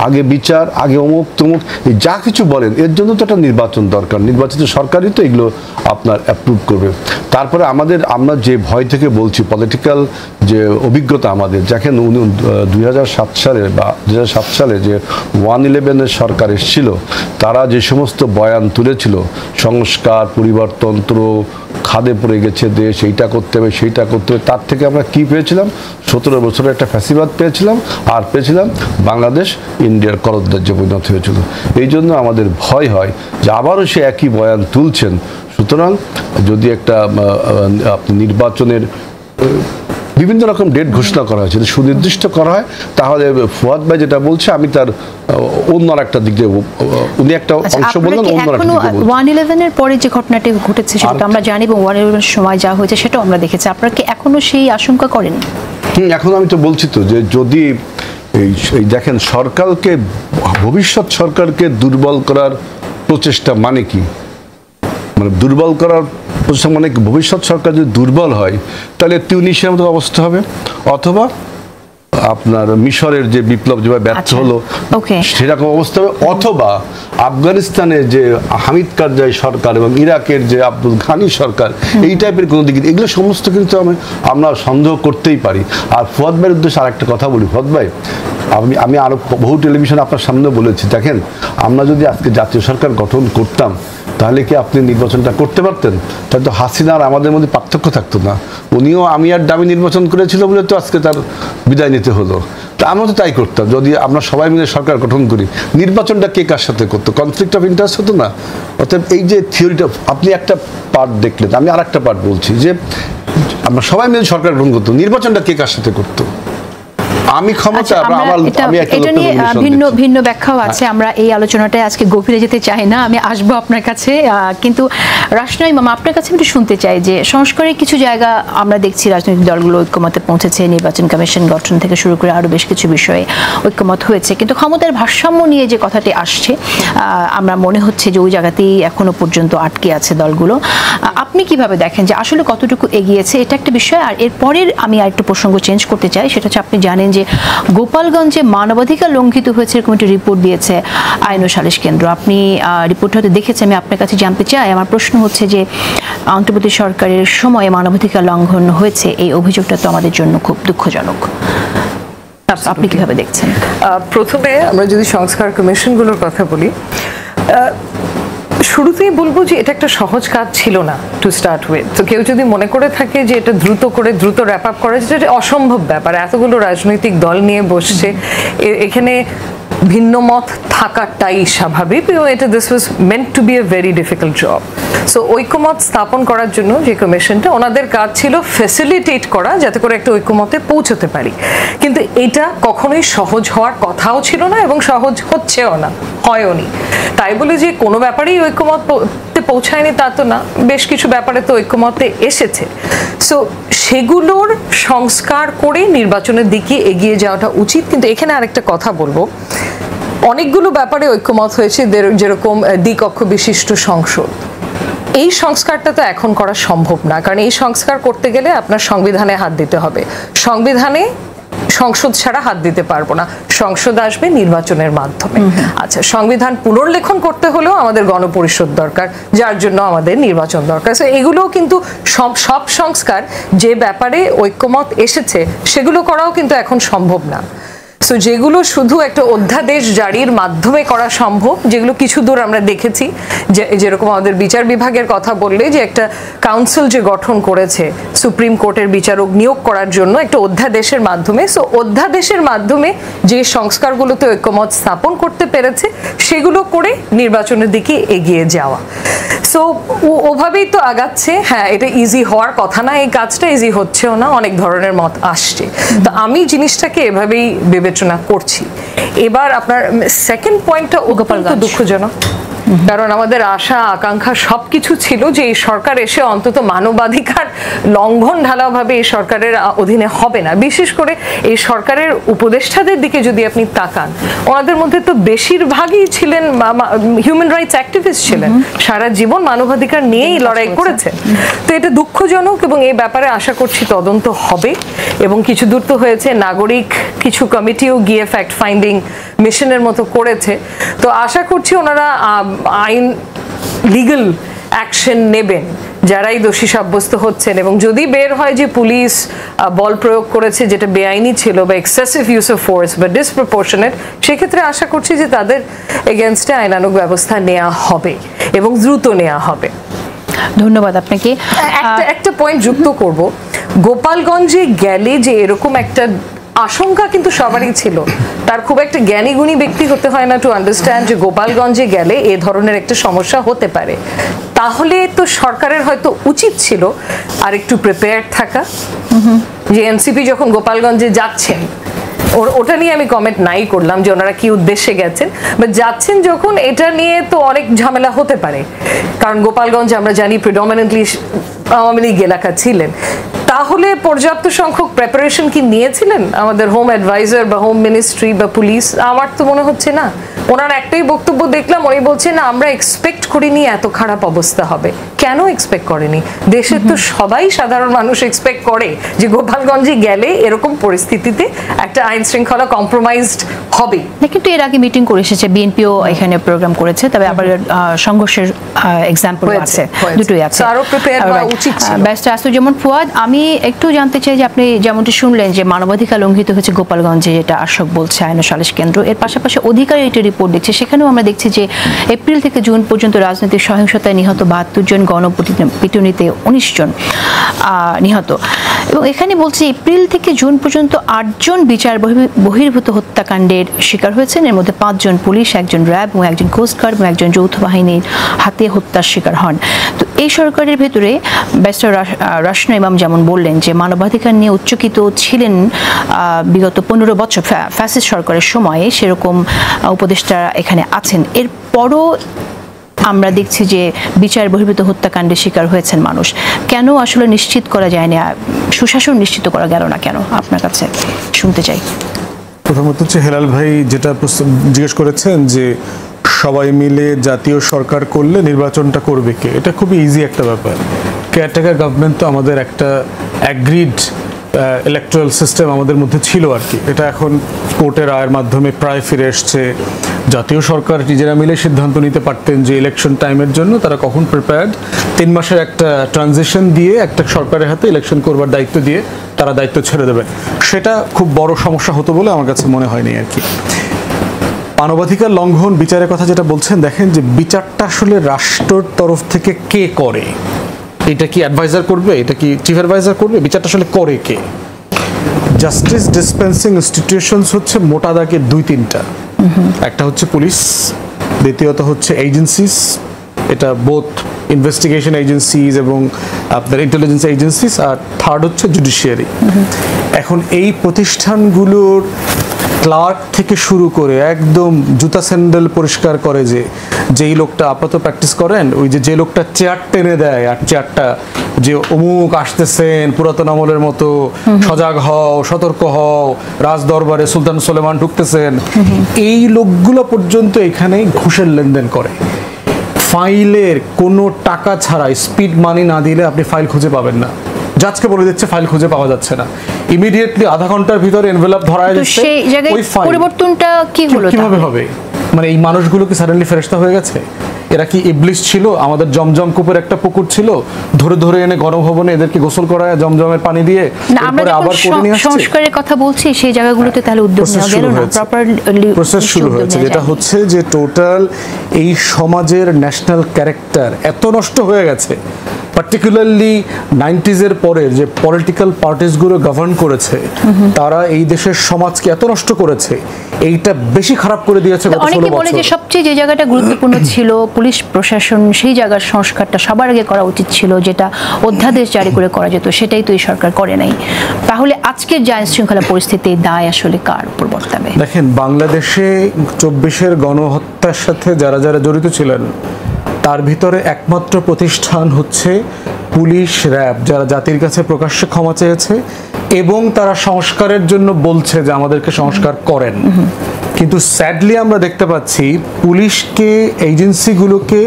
আগে বিচার, আগে অমুক তমুক, এই যা কিছু বলেন, এর জন্য তো একটা নির্বাচন দরকার। নির্বাচিত সরকারই তো এগুলো আপনার অ্যাপ্রুভ করবে। তারপরে আমরা যে ভয় থেকে বলছি, পলিটিক্যাল যে অভিজ্ঞতা আমাদের, দেখেন 2007 সালে বা 2007 সালে যে 111-এর সরকার এসেছিল, তারা যে সমস্ত বয়ান তুলেছিল, সংস্কার, পরিবারতন্ত্র, খাদে পড়ে গেছে দেশ, এইটা করতে হবে সেইটা করতে হবে, তার থেকে আমরা কি পেয়েছিলাম? 17 বছরের একটা ফ্যাসিবাদ পেয়েছিলাম, আর পেয়েছিলাম বাংলাদেশ ইন্ডিয়ার করদরাজ্যে পরিণত হয়েছিল। এই জন্য আমাদের ভয় হয় যে আবারও সে একই বয়ান তুলছেন। সুতরাং যদি একটা নির্বাচনের বিভিন্ন রকম ডেট ঘোষণা করা হয়, যদি সুনির্দিষ্ট করা হয়, তাহলে ফুয়াদ ভাই যেটা বলছে, আমি তার অন্য একটা দিক দিয়ে, উনি একটা অংশ বললেন, অন্য একটা দিক দিয়ে 111-এর পরে যে ঘটনাটি ঘটেছে সেটা আমরা জানি, এবং 111-এর সময় যা হয়েছে সেটাও আমরা দেখেছি। আপনারা কি এখনো সেই আশঙ্কা করেন? এখন আমি তো বলছি তো যে যদি এই দেখেন সরকারকে, ভবিষ্যৎ সরকারকে দুর্বল করার প্রচেষ্টা মানে কি? মানে দুর্বল করার প্রচেষ্টা মানে ভবিষ্যৎ সরকার যদি দুর্বল হয় তাহলে টিউনিশিয়ার মতো অবস্থা হবে, অথবা আপনার মিশরের যে বিপ্লব যেভাবে ব্যর্থ হলো সেরকম অবস্থা হবে, অথবা আফগানিস্তানের যে হামিদ কারজাই সরকার এবং ইরাকের যে আব্দুল ঘানি সরকার, এই টাইপের কোনো দিকে, এগুলো সমস্ত কিন্তু আমরা সন্দেহ করতেই পারি। আর ফুয়াদ ভাইয়ের উদ্দেশ্যে আরেকটা কথা বলি, ফুয়াদ ভাই আমি আরো বহু টেলিভিশন আপনার সামনে বলেছি, দেখেন আমরা যদি আজকে জাতীয় সরকার গঠন করতাম তাহলে কি আপনি নির্বাচনটা করতে পারতেন? তাহলে তো হাসিনা আর আমাদের মধ্যে পার্থক্য থাকতো না। উনিও আমি আর দামি নির্বাচন করেছিল বলে তো আজকে তার বিদায় নিতে হলো। তা আমরা তো তাই করতাম যদি আমরা সবাই মিলে সরকার গঠন করি। নির্বাচনটা কে কার সাথে করতো? কনফ্লিক্ট অফ ইন্টারেস্ট হতো না? অতএব এই যে থিওরিটা আপনি একটা পার্ট দেখলেন, আমি আর একটা পার্ট বলছি যে আমরা সবাই মিলে সরকার গঠন করতো, নির্বাচনটা কে কার সাথে করতো? আমি ক্ষমতা এটা নিয়ে ভিন্ন ভিন্ন ব্যাখ্যাও আছে। আমরা এই আলোচনাটায় আজকে গভীরে যেতে চাই না, আমি আসবো আপনার কাছে। কিন্তু রাশনাই মামা, আপনার কাছে একটু শুনতে চাই যে সংস্কারের কিছু জায়গা আমরা দেখছি রাজনৈতিক দলগুলো ঐক্যমতে পৌঁছেছে, নির্বাচন কমিশন গঠন থেকে শুরু করে আরো বেশ কিছু বিষয়ে ঐক্যমত হয়েছে, কিন্তু ক্ষমতার ভারসাম্য নিয়ে যে কথাটি আসছে আমরা মনে হচ্ছে যে ওই জায়গাতেই এখনো পর্যন্ত আটকে আছে দলগুলো। আপনি কিভাবে দেখেন যে আসলে কতটুকু এগিয়েছে? এটা একটা বিষয়। আর এরপরের আমি আরেকটু প্রসঙ্গ চেঞ্জ করতে চাই, সেটা হচ্ছে আপনি জানেন যে গোপালগঞ্জে মানবাধিকার লঙ্ঘিত হয়েছে এরকম একটি রিপোর্ট দিয়েছে আইন ও সালিশ কেন্দ্র। আপনি রিপোর্টটা হয়তো দেখেছেন, আমি আপনার কাছে জানতে চাই। আমার প্রশ্ন হচ্ছে যে অন্তর্বর্তী সরকারের সময়ে মানবাধিকার লঙ্ঘন হয়েছে, এই অভিযোগটা তো আমাদের জন্য খুব দুঃখজনক। আপনি কিভাবে দেখছেন? প্রথমে আমরা যদি সংস্কার কমিশনগুলোর কথা বলি, শুরুতেই বলবো যে এটা একটা সহজ কাজ ছিল না টু স্টার্ট উইথ। তো কেউ যদি মনে করে থাকে যে এটা দ্রুত র্যাপ আপ করা, যেটা অসম্ভব ব্যাপার। এতগুলো রাজনৈতিক দল নিয়ে বসছে, এখানে ভিন্ন মত থাকাটাই স্বাভাবিক। এটা this was meant to be a very difficult job. So ঐক্যমত স্থাপন করার জন্য যে কমিশনটা, ওনাদের কাজ ছিল ফ্যাসিলিটেট করা যাতে করে একটা ঐক্যমতে পৌঁছতে পারি। কিন্তু এটা কখনোই সহজ হওয়ার কথাও ছিল না এবং সহজ হচ্ছেও না, হয়ওনি। তাই বলে যে কোনো ব্যাপারেই ঐক্যমতে পৌঁছায়নি তা তো না, বেশ কিছু ব্যাপারে তো ঐক্যমতে এসেছে। সো সেগুলোর সংস্কার করে নির্বাচনের দিকে এগিয়ে যাওয়াটা উচিত। কিন্তু এখানে আরেকটা কথা বলবো, অনেকগুলো ব্যাপারে ঐক্যমত হয়েছে, যেরকম দ্বিকক্ষ বিশিষ্ট সংসদ। এই সংস্কারটা তো এখন করা সম্ভব না, কারণ এই সংস্কার করতে গেলে আপনার সংবিধানে হাত দিতে হবে। সংবিধানে সংসদ ছাড়া হাত দিতে পারবো না, সংসদ আসবে নির্বাচনের মাধ্যমে। আচ্ছা, সংবিধান পুনর্লেখন করতে হলেও আমাদের গণপরিষদ দরকার, যার জন্য আমাদের নির্বাচন দরকার। সো এগুলোও কিন্তু সব সংস্কার যে ব্যাপারে ঐক্যমত এসেছে সেগুলো করাও কিন্তু এখন সম্ভব না। সো যেগুলো শুধু একটা অধ্যাদেশ জারির মাধ্যমে করা সম্ভব, যেগুলো কিছু দূর আমরা দেখেছি, যেরকম আমাদের বিচার বিভাগের কথা বললে যে একটা কাউন্সিল যে গঠন করেছে সুপ্রিম কোর্টের বিচারক নিয়োগ করার জন্য একটা অধ্যাদেশের মাধ্যমে, সো অধ্যাদেশের মাধ্যমে যে সংস্কারগুলোতে ঐক্যমত স্থাপন করতে পেরেছে সেগুলো করে নির্বাচনের দিকে এগিয়ে যাওয়া। সো ওভাবেই তো আগাচ্ছে। হ্যাঁ, এটা ইজি হওয়ার কথা না, এই কাজটা ইজি হচ্ছেও না, অনেক ধরনের মত আসছে। তো আমি জিনিসটাকে এভাবেই বিবেচনা করছি। এবার আপনার সেকেন্ড পয়েন্টটা অত্যন্ত দুঃখজনক, কারণ আমাদের আশা আকাঙ্ক্ষা সবকিছু ছিল যে এই সরকার এসে অন্তত মানবাধিকার লঙ্ঘন ঢালাওভাবে এই সরকারের অধীনে হবে না। বিশেষ করে এই সরকারের উপদেষ্টাদের দিকে যদি আপনি তাকান, ওনাদের মধ্যে তো বেশিরভাগই ছিলেন হিউম্যান রাইটস অ্যাক্টিভিস্ট ছিলেন, সারা জীবন মানবাধিকার নিয়েই লড়াই করেছেন। তো এটা দুঃখজনক এবং এই ব্যাপারে আশা করছি তদন্ত হবে। এবং কিছু দূর তো হয়েছে, নাগরিক কিছু কমিটিও গিয়ে ফ্যাক্ট ফাইন্ডিং মিশনের মতো করেছে। তো আশা করছি ওনারা আইন লিগ্যাল অ্যাকশন নেবেন যারাই দোষী সাব্যস্ত হচ্ছেন। এবং যদি বের হয় যে পুলিশ বল প্রয়োগ করেছে যেটা বেআইনি ছিল বা এক্সেসিভ ইউজ অফ ফোর্স বা ডিসপ্রপোর্শনেট, সেক্ষেত্রে আশা করছি যে তাদের এগেনস্টে আইনানুগ ব্যবস্থা নেওয়া হবে এবং দ্রুত নেওয়া হবে। ধন্যবাদ আপনাকে। একটা পয়েন্ট যুক্ত করব, গোপালগঞ্জে গেলে যে এরকম একটা আশঙ্কা কিন্তু সবারই ছিল, তার খুব একটা জ্ঞানী গুণী ব্যক্তি হতে হয় না টু আন্ডারস্ট্যান্ড যে গোপালগঞ্জে গেলে এ ধরনের একটা সমস্যা হতে পারে। তাহলে তো সরকারের হয়তো উচিত ছিল আর একটু প্রিপেয়ার্ড থাকা, যে এনসিপি যখন গোপালগঞ্জে যাচ্ছেন, ওটা নিয়ে আমি কমেন্ট নাই করলাম যে ওনারা কি উদ্দেশ্যে গেছেন, বা যাচ্ছেন যখন, এটা নিয়ে তো অনেক ঝামেলা হতে পারে। কারণ গোপালগঞ্জ আমরা জানি প্রিডমিনেন্টলি আওয়ামী লীগ এলাকা ছিলেন। তাহলে পর্যাপ্ত সংখ্যক প্রিপারেশন কি নিয়েছিলেন আমাদের হোম অ্যাডভাইজার বা হোম মিনিস্ট্রি বা পুলিশ? আমার তো মনে হচ্ছে না। ওনার একটাই বক্তব্য দেখলাম, উনি বলছেন না আমরা এক্সপেক্ট করিনি এত খারাপ অবস্থা হবে। কেন এক্সপেক্ট করেনি? দেশের তো সবাই সাধারণ মানুষ এক্সপেক্ট করে যে গোপালগঞ্জে গেলে এরকম পরিস্থিতিতে একটা আইন শৃঙ্খলা কম্প্রোমাইজড হবে। কিন্তু এর আগে মিটিং করে এসেছে, বিএনপিও এখানে প্রোগ্রাম করেছে, তবে আবার সংঘর্ষের এক্সাম্পল আছে, দুটোই আছে। আরো প্রিপেয়ার হওয়া উচিত ছিল। ব্যারিস্টার আসুজ্জামান ফুয়াদ, আমি একটু জানতে চাই যে আপনি যেমনটি শুনলেন যে মানবাধিকার লঙ্ঘিত হয়েছে গোপালগঞ্জে, যেটা আশোক বলছে আইন ও সালিশ কেন্দ্র, এর পাশাপাশি অধিকারী একটি রিপোর্ট দিচ্ছে, সেখানেও আমরা দেখছি যে এপ্রিল থেকে জুন পর্যন্ত রাজনৈতিক সহিংসতায় নিহত 72 জন, গণপিটুনিতে 19 জন নিহত, এবং এখানে বলছে এপ্রিল থেকে জুন পর্যন্ত 8 জন বিচার বহির্ভূত হত্যাকাণ্ডের শিকার হয়েছেন। এর মধ্যে 5 জন পুলিশ, 1 জন র্যাব এবং 1 জন কোস্টগার্ড এবং 1 জন যৌথ বাহিনীর হাতে হত্যার শিকার হন। তো এই সরকারের ভেতরে ব্যারিস্টার রাশনা ইমাম যেমন বললেন যে মানবাধিকার নিয়ে উচ্চকিত ছিলেন বিগত 15 বছর ফ্যাসিস্ট সরকারের সময়ে, সেরকম উপদেষ্টা এখানে আছেন। এরপরও আমরা দেখছি যে বিচার বহির্ভূত হত্যাকাণ্ডের শিকার হয়েছেন মানুষ। কেন আসলে নিশ্চিত করা যায় না, সুশাসন নিশ্চিত করা গেল না কেন? আপনার কাছে শুনতে চাই। প্রথমত হচ্ছে হেলাল ভাই যেটা জিজ্ঞেস করেছেন যে সবাই মিলে জাতীয় সরকার করলে নির্বাচনটা করবে কে, এটা খুবই ইজি একটা ব্যাপার। কেয়ারটেকার গভর্নমেন্ট তো আমাদের একটা অ্যাগ্রিড ইলেকট্রাল সিস্টেম আমাদের মধ্যে ছিল আর কি, এটা এখন কোর্টের রায়ের মাধ্যমে প্রায় ফিরে এসছে। জাতীয় সরকার নিজেরা মিলে সিদ্ধান্ত নিতে পারতেন যে ইলেকশন টাইমের জন্য তারা কখন প্রিপেয়ার্ড, 3 মাসের একটা ট্রানজিশন দিয়ে একটা সরকারের হাতে ইলেকশন করবার দায়িত্ব দিয়ে তারা দায়িত্ব ছেড়ে দেবেন। সেটা খুব বড় সমস্যা হতো বলে আমার কাছে মনে হয়নি আর কি। মানবাধিকার লঙ্ঘন বিচারের কথা যেটা বলছেন, দেখেন যে বিচারটা আসলে রাষ্ট্রের তরফ থেকে কে করে, এটা কি অ্যাডভাইজার করবে, এটা কি চিফ অ্যাডভাইজার করবে, বিচারটা আসলে করে কে? জাস্টিস ডিসপেন্সিং ইনস্টিটিউশনস হচ্ছে মোটা দাগে 2-3টা। একটা হচ্ছে পুলিশ, দ্বিতীয়ত হচ্ছে এজেন্সিস, এটা বোথ ইনভেস্টিগেশন এজেন্সিজ এবং আপনার ইন্টেলিজেন্স এজেন্সিস, আর থার্ড হচ্ছে জুডিশিয়ারি। এখন এই প্রতিষ্ঠানগুলোর ক্লার্ক থেকে শুরু করে একদম জুতা স্যান্ডেল পরিষ্কার করে যেই লোকটা আপাতত প্র্যাকটিস করেন, ওই যে লোকটা চেয়ার টেনে দেয়, আর চেয়ারটা যে অমুক আসতেছেন পুরাতন আমলের মতো, সজাগ হও, সতর্ক হও, রাজ দরবারে সুলতান সুলেমান ঢুকতেছেন, এই লোকগুলো পর্যন্ত এখানে ঘুষের লেনদেন করে। ফাইলের কোনো টাকা ছাড়াই স্পিড মানি না দিলে আপনি ফাইল খুঁজে পাবেন না। জাজকে বলে দিচ্ছে ফাইল খুঁজে পাওয়া যাচ্ছে না, ইমিডিয়েটলি আধা ঘন্টার ভিতরে এনভেলপ ধরা যাচ্ছে। সেই জায়গায় পরিবর্তনটা কি হলো, কিভাবে হবে? মানে এই মানুষগুলো কি সাডেনলি ফেরেশতা হয়ে গেছে? এরা কি ইবলিস ছিল? আমাদের জমজম কূপের একটা পুকুর ছিল, ধরে ধরে এনে গণভবনে এদেরকে গোসল করায় জমজমের পানি দিয়ে, আমরা আবার করে নিয়ে আসছে। সংস্কারের কথা বলছি, সেই জায়গাগুলোতে তাহলে উদ্যোগ নেওয়া গেল না, প্রপারলি প্রসেস শুরু হয়েছে। যেটা হচ্ছে যে টোটাল এই সমাজের ন্যাশনাল ক্যারেক্টার এত নষ্ট হয়ে গেছে, পার্টিকুলারলি 90s পরের যে পলিটিক্যাল পার্টিসগুলো গভর্ন করেছে, তারা এই দেশের সমাজকে এত নষ্ট করেছে, এইটা বেশি খারাপ করে দিয়েছে গত 16 বছর। অনেকে বলে যে সবচেয়ে যে জায়গাটা গুরুত্বপূর্ণ ছিল পুলিশ প্রশাসন, সেই জায়গার সংস্কারটা সবার আগে করা উচিত ছিল, যেটা অধ্যাদেশ জারি করে করা যেত, সেটাই তো এই সরকার করে নাই। তাহলে আজকের যে আইন শৃঙ্খলা পরিস্থিতি, দায় আসলে কার উপর বর্তাবে? দেখেন, বাংলাদেশে 24-এর গণহত্যার সাথে যারা যারা জড়িত ছিলেন, তার ভিতরে একমাত্র প্রতিষ্ঠান হচ্ছে পুলিশ, র্যাব, যারা জাতির কাছে প্রকাশ্যে ক্ষমা চেয়েছে এবং তারা সংস্কারের জন্য বলছে যে আমাদেরকে সংস্কার করেন। কিন্তু স্যাডলি আমরা দেখতে পাচ্ছি পুলিশকে, এজেন্সিগুলোকে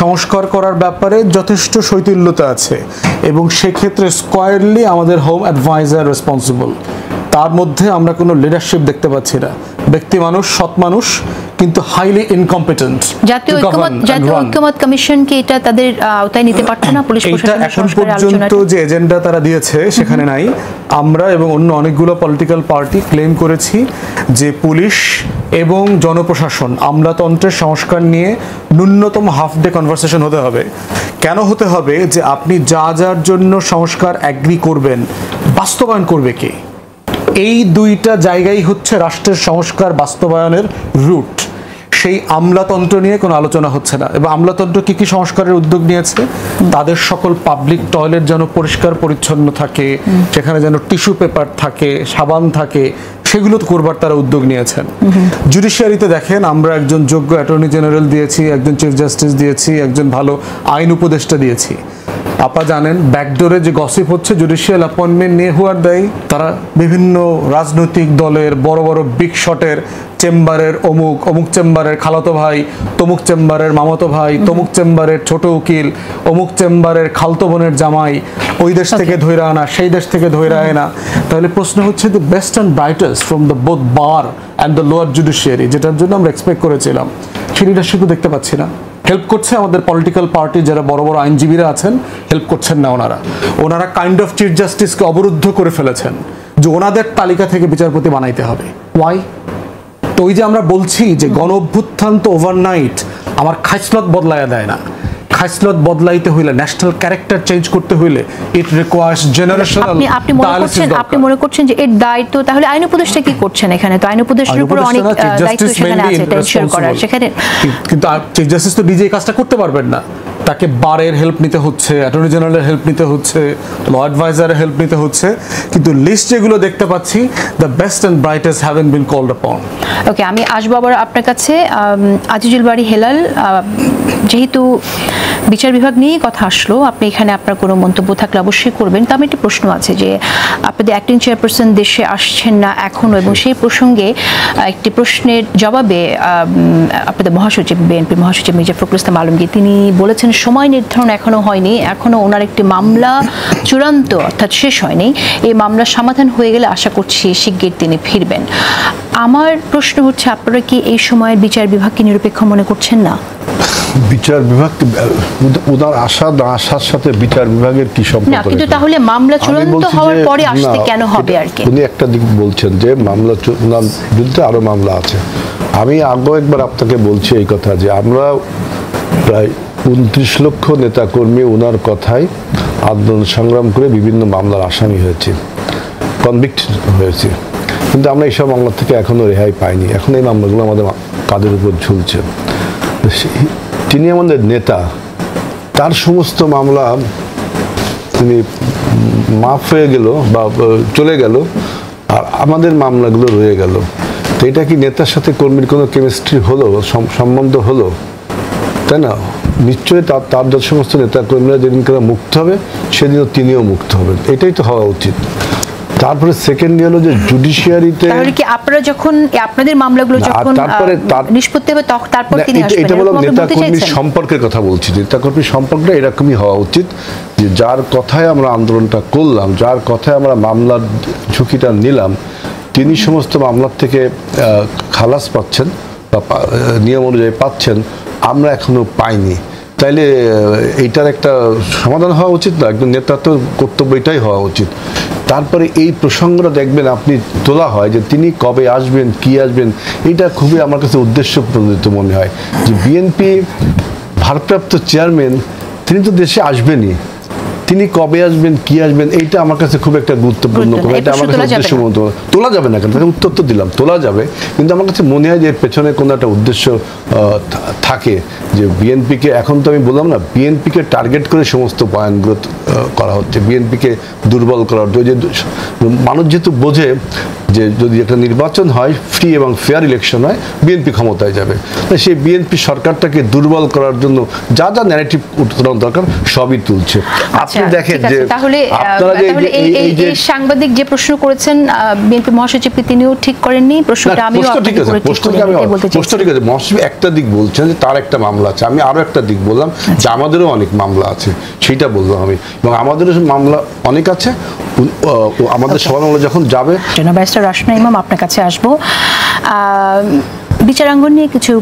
সংস্কার করার ব্যাপারে যথেষ্ট শৈথিল্যতা আছে, এবং সেক্ষেত্রে স্কোয়ারলি আমাদের হোম অ্যাডভাইজার রেসপন্সিবল। তার মধ্যে আমরা কোনো লিডারশিপ দেখতে পাচ্ছি না। ব্যক্তি মানুষ, সৎ মানুষ, কিন্তু হাইলি ইনকম্পিটেন্ট। জাতীয় ঐক্যমত কমিশন কি এটা তাদের আওতায় নিতে পারছে না? পুলিশ প্রশাসনের এখন পর্যন্ত যে এজেন্ডা তারা দিয়েছে সেখানে নাই। আমরা এবং অন্য অনেকগুলো পলিটিক্যাল পার্টি ক্লেম করেছি যে পুলিশ এবং জনপ্রশাসন আমলাতন্ত্রের সংস্কার নিয়ে ন্যূনতম হাফ ডে কনভারসেশন হতে হবে। কেন হতে হবে? যে আপনি যার জন্য সংস্কার অ্যাগ্রি করবেন, বাস্তবায়ন করবে কে? এই দুইটা জায়গায় হচ্ছে রাষ্ট্রের সংস্কার বাস্তবায়নের রুট। সেই আমলাতন্ত্র নিয়ে কোনো আলোচনা হচ্ছে না। এবং আমলাতন্ত্র কি কি সংস্কারের উদ্যোগ নিয়েছে? তাদের সকল পাবলিক টয়লেট যেন পরিষ্কার পরিচ্ছন্ন থাকে, সেখানে যেন টিস্যু পেপার থাকে, সাবান থাকে, সেগুলো করবার তারা উদ্যোগ নিয়েছেন। জুডিশিয়ারিতে দেখেন, আমরা একজন যোগ্য অ্যাটর্নি জেনারেল দিয়েছি, একজন চিফ জাস্টিস দিয়েছি, একজন ভালো আইন উপদেষ্টা দিয়েছি। আপনারা জানেন ব্যাকডোরে যে গসিপ হচ্ছে জুডিশিয়াল অ্যাপয়েন্টমেন্ট নিয়ে হুয়ার দেয় তারা বিভিন্ন রাজনৈতিক দলের বড় বড় বিগ শটের চেম্বারের অমুক চেম্বারের খালাতো ভাই, তমুক চেম্বারের মামাতো ভাই, তমুক চেম্বারের ছোট উকিল, অমুক চেম্বারের খালতো বোনের জামাই, ওই দেশ থেকে ধৈরা আনা, সেই দেশ থেকে ধৈরা আনা। তাহলে প্রশ্ন হচ্ছে the best and brightest from the both bar and the lower judiciary, যেটার জন্য আমরা এক্সপেক্ট করেছিলাম, সেই লিডারশিপও দেখতে পাচ্ছি না। হেল্প করছে আমাদের পলিটিক্যাল পার্টি যারা বড় বড় আইনজীবীরা আছেন, হেল্প করছেন না ওনারা কাইন্ড অফ চিফ জাস্টিসকে অবরুদ্ধ করে ফেলেছেন যে ওনাদের তালিকা থেকে বিচারপতি বানাইতে হবে। ওয়াই? তো ওই যে আমরা বলছি যে গণ অভ্যুত্থান তো ওভারনাইট আমার খাইসলত বদলায়া দেয় না। খাইসলত বদলাইতে হইলে, ন্যাশনাল ক্যারেক্টার চেঞ্জ করতে হইলে ইট রিকোয়ার্স জেনারেশনাল। আপনি মনে করছেন যে এর দায়িত্ব তাহলে আইন উপদেষ্টা কি করছেন এখানে? তো আইন উপদেষ্টার উপর অনেক দায়িত্ব সেখানে আছে, এটা এনশিওর করার। সেখানে কিন্তু চিফ জাস্টিস তো নিজে এই কাজটা করতে পারবেন না, তাকে বারের হেল্প নিতে হচ্ছে, অ্যাটর্নি জেনারেলের হেল্প নিতে হচ্ছে, ল অ্যাডভাইজারের হেল্প নিতে হচ্ছে। কিন্তু লিস্ট যেগুলো দেখতে পাচ্ছি, the best and brightest haven bin called আপন। ওকে, আমি আসবো আবার আপনার কাছে। আজিজুল বারী হেলাল, যেহেতু বিচার বিভাগ নিয়ে কথা আসলো, আপনি এখানে আপনার কোনো মন্তব্য থাকলে অবশ্যই করবেন। তো আমার একটি প্রশ্ন আছে যে আপনাদের অ্যাক্টিং চেয়ারপারসন দেশে আসছেন না এখনও, এবং সেই প্রসঙ্গে একটি প্রশ্নের জবাবে আপনাদের মহাসচিব, বিএনপি মহাসচিব মির্জা ফখরুল ইসলাম আলমগীর, তিনি বলেছেন সময় নির্ধারণ এখনো হয়নি, এখনো ওনার একটি মামলা চূড়ান্ত অর্থাৎ শেষ হয়নি, এই মামলার সমাধান হয়ে গেলে আশা করছি শিগগির তিনি ফিরবেন। আমার প্রশ্ন হচ্ছে, আপনারা কি এই সময়ের বিচার বিভাগকে নিরপেক্ষ মনে করছেন না? বিচার বিভাগ ওনার আশা না আসার সাথে বিচার বিভাগের কি সম্পর্ক? না, কিন্তু তাহলে মামলা চূড়ান্ত হওয়ার পরে আসতে কেন হবে আর কি? উনি একটা দিক বলছেন যে মামলা ওনার বিরুদ্ধে আরো মামলা আছে। আমি আগেও একবার আপনাকে বলছি এই কথা যে আমরা প্রায় 29 লক্ষ নেতাকর্মী ওনার কথায় আন্দোলন সংগ্রাম করে বিভিন্ন মামলার আসামি হয়েছে, কনভিক্ট হয়েছে, কিন্তু আমরা এইসব মামলা থেকে এখনো রেহাই পাইনি। এখন এই মামলাগুলো আমাদের কাঁধের উপর ঝুলছে। তিনি আমাদের নেতা, তার সমস্ত মামলা তিনি মাফ হয়ে গেল বা চলে গেল, আর আমাদের মামলাগুলো রয়ে গেল। তো এটা কি নেতার সাথে কর্মীর কোনো কেমিস্ট্রি হলো, সম্বন্ধ হলো? তাই না? নিশ্চয়ই তার যে সমস্ত নেতা কর্মীরা যেদিনকে মুক্ত হবে সেদিনও তিনিও মুক্ত হবেন, এটাই তো হওয়া উচিত। তারপরে সেকেন্ড হলো যে জুডিশিয়ারিতে, তাহলে কি আপনারা যখন আপনাদের মামলাগুলো যখন নিষ্পত্তি হবে তারপর তিনি আসবেন? এটা বললাম নেতাকর্মীর সম্পর্কের কথা বলছি। নেতাকর্মীর সম্পর্কটা এরকমই হওয়া উচিত যে যার কথায় আমরা আন্দোলনটা করলাম, যার কথায় আমরা মামলার ঝুঁকিটা নিলাম, তিনি সমস্ত মামলার থেকে খালাস পাচ্ছেন বা নিয়ম অনুযায়ী পাচ্ছেন, আমরা এখনো পাইনি। তাইলে এইটার একটা সমাধান হওয়া উচিত না? একজন নেতার তো কর্তব্য এটাই হওয়া উচিত। তারপরে এই প্রসঙ্গটা দেখবেন আপনি তোলা হয় যে তিনি কবে আসবেন, কি আসবেন, এটা খুবই আমার কাছে উদ্দেশ্য প্রণোদিত মনে হয়। যে বিএনপি ভারপ্রাপ্ত চেয়ারম্যান, তিনি তো দেশে আসবেনই, তিনি কবে আসবেন, কি আসবেন, এইটা আমার কাছে খুব একটা গুরুত্বপূর্ণ। এটা আমার কাছে উদ্দেশ্য তোলা যাবে না কেন, উত্তর তো দিলাম, তোলা যাবে, কিন্তু আমার কাছে মনে হয় যে পেছনে কোনো একটা উদ্দেশ্য থাকে। যে বিএনপিকে, এখন তো আমি বললাম না, বিএনপিকে টার্গেট করে সমস্ত বয়ানগুলো করা হচ্ছে, বিএনপিকে দুর্বল করার। যে মানুষ যেহেতু বোঝে যে যদি একটা নির্বাচন হয়, ফ্রি এবং ফেয়ার ইলেকশন হয়, বিএনপি ক্ষমতায় যাবে, সেই বিএনপি সরকারটাকে দুর্বল করার জন্য যা যা ন্যারেটিভ উত্তরণ দরকার সবই তুলছে। আপনি দেখেন যে তাহলে এই সাংবাদিক যে প্রশ্ন করেছেন বিএনপি মহাসচিবকে, তিনিও ঠিক করেননি প্রশ্নটা। আমিও ঠিক আছে, প্রশ্ন ঠিক আছে। মহাসচিব একটা দিক বলছেন যে তার একটা মামলা আছে, আমি আরো একটা দিক বললাম যে আমাদেরও অনেক মামলা আছে, সেইটা বললাম আমি, এবং আমাদেরও মামলা অনেক আছে। আমাদের সবার মামলা যখন যাবে, ব্যারিস্টার রশনা ইমাম, আপনার কাছে আসবো। বিচারাঙ্গন নিয়ে কিছু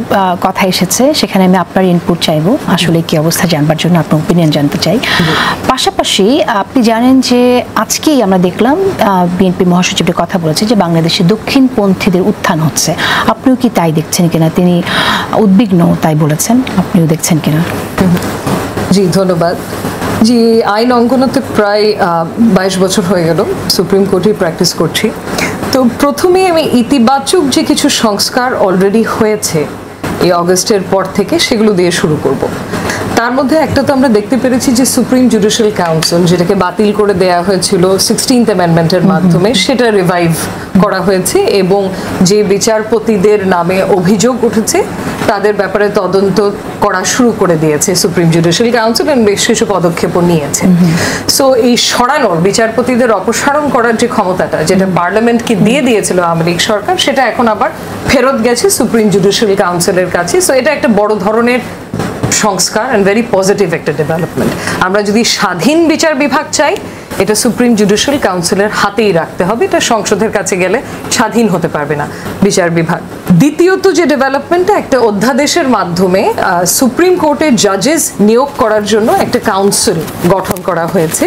কথা এসেছে, সেখানে আমি আপনার ইনপুট চাইবো, আসলে কি অবস্থা জানবার জন্য আপনার ওপিনিয়ন জানতে চাই। পাশাপাশি আপনি জানেন যে আজকেই আমরা দেখলাম বিএনপি মহাসচিবের কথা বলেছে যে বাংলাদেশে দক্ষিণপন্থীদের উত্থান হচ্ছে। আপনিও কি তাই দেখছেন কিনা? তিনি উদ্বিগ্ন তাই বলেছেন, আপনিও দেখছেন কিনা? জি, ধন্যবাদ। জি, আইন অঙ্গনতে প্রায় 22 বছর হয়ে গেল, সুপ্রিম কোর্টে প্র্যাকটিস করছি। তো প্রথমে আমি ইতিবাচক যে কিছু সংস্কার অলরেডি হয়েছে এই অগস্টের পর থেকে, সেগুলো দিয়ে শুরু করব। তার মধ্যে একটা তো আমরা দেখতে পেরেছি যে সুপ্রিম জুডিশিয়াল কাউন্সিল, যেটাকে বাতিল করে দেয়া হয়েছিল 16th অ্যামেন্ডমেন্টের মাধ্যমে, সেটা রিভাইভ করা হয়েছে এবং যে বিচারপতিদের নামে অভিযোগ উঠেছে তাদের ব্যাপারে তদন্ত করা শুরু করে দিয়েছে সুপ্রিম জুডিশিয়াল কাউন্সিল এবং বেশ কিছু পদক্ষেপও নিয়েছে। সো এই সরানোর, বিচারপতিদের অপসারণ করার যে ক্ষমতাটা, যেটা পার্লামেন্টকে দিয়ে দিয়েছিল আওয়ামী লীগ সরকার, সেটা এখন আবার ফেরত গেছে সুপ্রিম জুডিশিয়াল কাউন্সিলের কাছে। সো এটা একটা বড় ধরনের সংস্কার এন্ড ভেরি পজিটিভ একটা ডেভেলপমেন্ট। আমরা যদি স্বাধীন বিচার বিভাগ চাই, এটা সুপ্রিম জুডিশিয়াল কাউন্সিলের হাতেই রাখতে হবে, এটা সংসদের কাছে গেলে স্বাধীন হতে পারবে না বিচার বিভাগ। দ্বিতীয়ত যে ডেভেলপমেন্টটা, একটা অধ্যাদেশের মাধ্যমে সুপ্রিম কোর্টের জাজেস নিয়োগ করার জন্য একটা কাউন্সিল গঠন করা হয়েছে।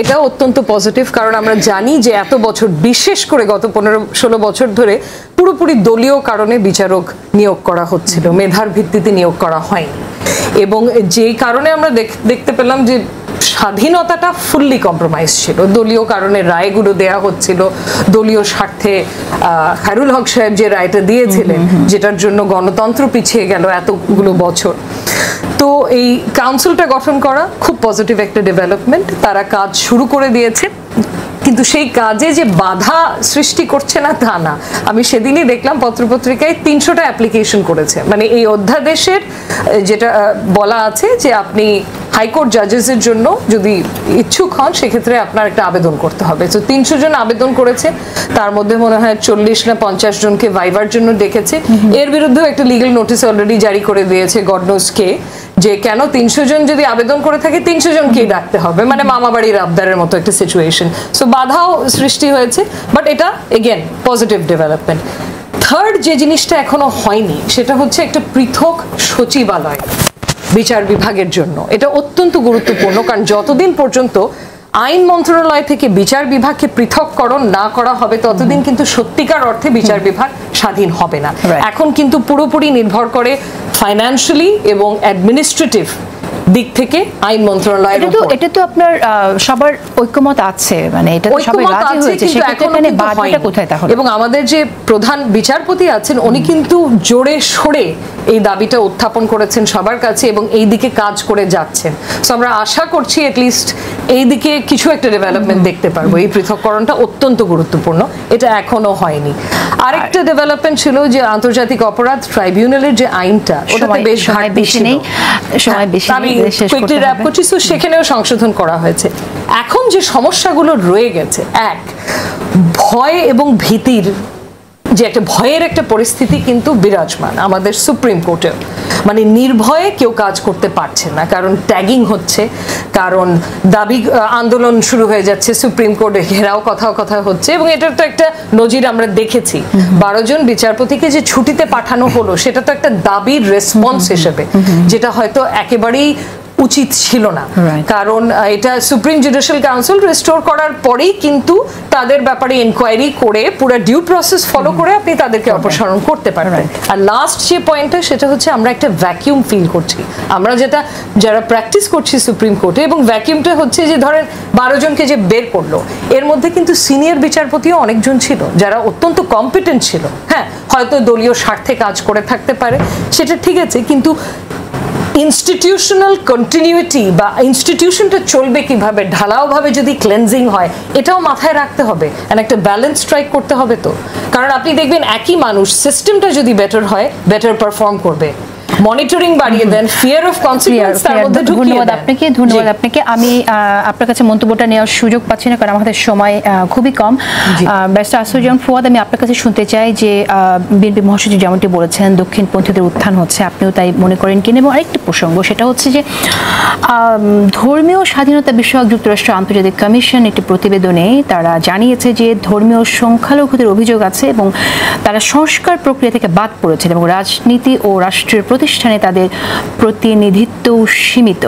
এটা অত্যন্ত পজিটিভ, কারণ আমরা জানি যে এত বছর, বিশেষ করে গত 15-16 বছর ধরে পুরোপুরি দলীয় কারণে বিচারক নিয়োগ করা হচ্ছিল, মেধার ভিত্তিতে নিয়োগ করা হয়নি। এবং যেই কারণে আমরা দেখতে পেলাম যে স্বাধীনতাটা ফুললি কম্প্রোমাইজ ছিল, দলীয় কারণে রায়গুলো দেয়া হচ্ছিল, দলীয় স্বার্থে খায়রুল হক সাহেব যে রায়টা দিয়েছিলেন, যেটার জন্য গণতন্ত্র পিছিয়ে গেল এতগুলো বছর। তো এই কাউন্সিলটা গঠন করা খুব পজিটিভ একটা ডেভেলপমেন্ট। তারা কাজ শুরু করে দিয়েছে, কিন্তু সেই কাজে যে বাধা সৃষ্টি করছে না তা না। আমি সেদিনই দেখলাম পত্রপত্রিকায় 300টা অ্যাপ্লিকেশন করেছে, মানে এই অধ্যাদেশের যেটা বলা আছে যে আপনি হাইকোর্ট জাজেসের জন্য যদি ইচ্ছুক হন, সেক্ষেত্রে আপনার একটা আবেদন করতে হবে। তো 300 জন আবেদন করেছে, তার মধ্যে মনে হয় 40 না 50 জনকে ভাইবার জন্য ডেকেছে। এর বিরুদ্ধেও একটা লিগ্যাল নোটিস অলরেডি জারি করে দিয়েছে গড নোজ কে, যে কেন 300 জন যদি আবেদন করে থাকে 300 জনকেই ডাকতে হবে, মানে মামা বাড়ির আবদারের মতো একটা সিচুয়েশন। সো বাধাও সৃষ্টি হয়েছে, বাট এটা এগেন পজিটিভ ডেভেলপমেন্ট। থার্ড যে জিনিসটা এখনো হয়নি, সেটা হচ্ছে একটা পৃথক সচিবালয় বিচার বিভাগের জন্য। এটা অত্যন্ত গুরুত্বপূর্ণ, কারণ যতদিন পর্যন্ত আইন মন্ত্রণালয় থেকে বিচার বিভাগকে পৃথককরণ না করা হবে, ততদিন কিন্তু সত্যিকার অর্থে বিচার বিভাগ স্বাধীন হবে না। এখন কিন্তু পুরোপুরি নির্ভর করে ফাইন্যান্সিয়ালি এবং অ্যাডমিনিস্ট্রেটিভ দিক থেকে আইন মন্ত্রণালয়ের উপর। এটা তো আপনার সবার ঐক্যমত আছে, মানে এটা তো সবাই রাজি হয়েছে, সেখানে বাধাটা কোথায় তাহলে? এবং আমাদের যে প্রধান বিচারপতি আছেন, উনি কিন্তু জোরে সোরে এই দাবিটা উত্থাপন করেছেন সবার কাছে এবং এই দিকে কাজ করে যাচ্ছেন। সো আমরা আশা করছি এটলিস্ট এই দিকে কিছু একটা ডেভেলপমেন্ট দেখতে পারবো। এই পৃথককরণটা অত্যন্ত গুরুত্বপূর্ণ, এটা এখনো হয়নি। আরেকটা ডেভেলপমেন্ট ছিল যে আন্তর্জাতিক অপরাধ ট্রাইব্যুনালের যে আইনটা, ওটাতে বেশ ঘাটতি ছিল। আমি কুইকলি র‍্যাপ করছি। সো সেখানেও সংশোধন করা হয়েছে। এখন যে সমস্যাগুলো রয়ে গেছে, এক, ভয় এবং ভীতির যে একটা ভয়ের একটা পরিস্থিতি কিন্তু বিরাজমান আমাদের সুপ্রিম কোর্টে। মানে নির্ভয়ে কেউ কাজ করতে পারছে না, কারণ ট্যাগিং হচ্ছে, কারণ দাবি আন্দোলন শুরু হয়ে যাচ্ছে, সুপ্রিম কোর্টে ঘেরাও কথা হচ্ছে। এবং এটার তো একটা নজির আমরা দেখেছি, 12 জন বিচারপতিকে যে ছুটিতে পাঠানো হলো, সেটা তো একটা দাবির রেসপন্স হিসেবে, যেটা হয়তো একেবারেই উচিত ছিল না। কারণ এটা সুপ্রিম জুডিশিয়াল কাউন্সিল রেস্টোর করার পরেই কিন্তু তাদের ব্যাপারে ইনকোয়ারি করে পুরো ডিউ প্রসেস ফলো করে আপনি তাদেরকে অপসারণ করতে পারবেন। আর লাস্ট যে পয়েন্টটা, সেটা হচ্ছে আমরা একটা ভ্যাকিউম ফিল করছি, আমরা যেটা যারা প্র্যাকটিস করছি সুপ্রিম কোর্টে। এবং ভ্যাকিউমটা হচ্ছে যে ধরেন 12 জনকে যে বের করলো, এর মধ্যে কিন্তু সিনিয়র বিচারপতিও অনেকজন ছিল যারা অত্যন্ত কম্পিটেন্ট ছিল। হ্যাঁ, হয়তো দলীয় স্বার্থে কাজ করে থাকতে পারে, সেটা ঠিক আছে, কিন্তু ইনস্টিটিউশনাল কন্টিনিউটি বা ইনস্টিটিউশনটা চলবে কিভাবে, ঢালাওভাবে যদি ক্লেনজিং হয়, এটাও মাথায় রাখতে হবে। আর একটা ব্যালেন্স স্ট্রাইক করতে হবে তো, কারণ আপনি দেখবেন একই মানুষ, সিস্টেমটা যদি বেটার হয়, বেটার পারফর্ম করবে। মনিটরিং বাড়িয়ে দেন, ফিয়ার অফ কনসিকুয়েন্স তার মধ্যে ঢুকিয়ে দেন। ধন্যবাদ আপনাকে। আমি আপনার কাছে মন্তব্যটা নেওয়ার সুযোগ পাচ্ছি না, কারণ আমাদের সময় খুবই কম। ব্যারিস্টার আসিফুজ্জামান ফুয়াদ, আমি আপনার কাছে শুনতে চাই যে বিএনপি মহাসচিব যেমনটি বলেছেন দক্ষিণপন্থীদের উত্থান হচ্ছে, আপনিও তাই মনে করেন কিনা? এবং আরেকটি প্রসঙ্গ, সেটা হচ্ছে যে ধর্মীয় স্বাধীনতা বিষয়ক যুক্তরাষ্ট্র আন্তর্জাতিক কমিশন একটি প্রতিবেদনে তারা জানিয়েছে যে ধর্মীয় সংখ্যালঘুদের অভিযোগ আছে এবং তারা সংস্কার প্রক্রিয়া থেকে বাদ পড়েছেন এবং রাজনীতি ও রাষ্ট্রের প্রতিষ্ঠানে তাদের প্রতিনিধিত্ব সীমিত।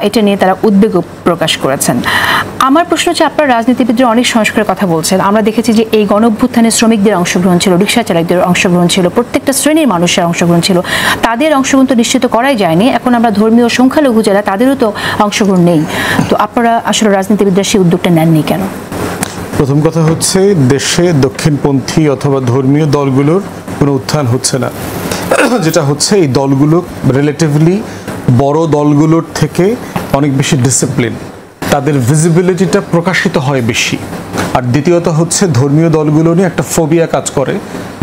এটা নিয়ে তারা উদ্বেগ প্রকাশ করেছেন। আমার প্রশ্ন হচ্ছে, আপনার রাজনীতিবিদরা অনেক সংস্কারের কথা বলছেন, আমরা দেখেছি যে এই গণঅভ্যুত্থানে শ্রমিকদের অংশগ্রহণ ছিল, রিক্সা চালকদের অংশগ্রহণ ছিল, প্রত্যেকটা শ্রেণীর মানুষের অংশগ্রহণ ছিল। তাদের অংশগ্রহণ তো নিশ্চিত করাই যায়নি, এখন আমরা ধর্মীয় সংখ্যালঘু যারা, তাদেরও তো অংশগ্রহণ নেই। তো আপনারা আসলে রাজনীতিবিদরা সেই উদ্যোগটা নেননি কেন? প্রথম কথা হচ্ছে, দেশে দক্ষিণপন্থী অথবা ধর্মীয় দলগুলোর কোনো উত্থান হচ্ছে না। যেটা হচ্ছে, এই দলগুলো রিলেটিভলি বড় দলগুলোর থেকে অনেক বেশি ডিসিপ্লিন, তাদের ভিজিবিলিটিটা প্রকাশিত হয় বেশি। আর দ্বিতীয়ত হচ্ছে ধর্মীয় দলগুলো নিয়ে একটা ফোবিয়া কাজ করে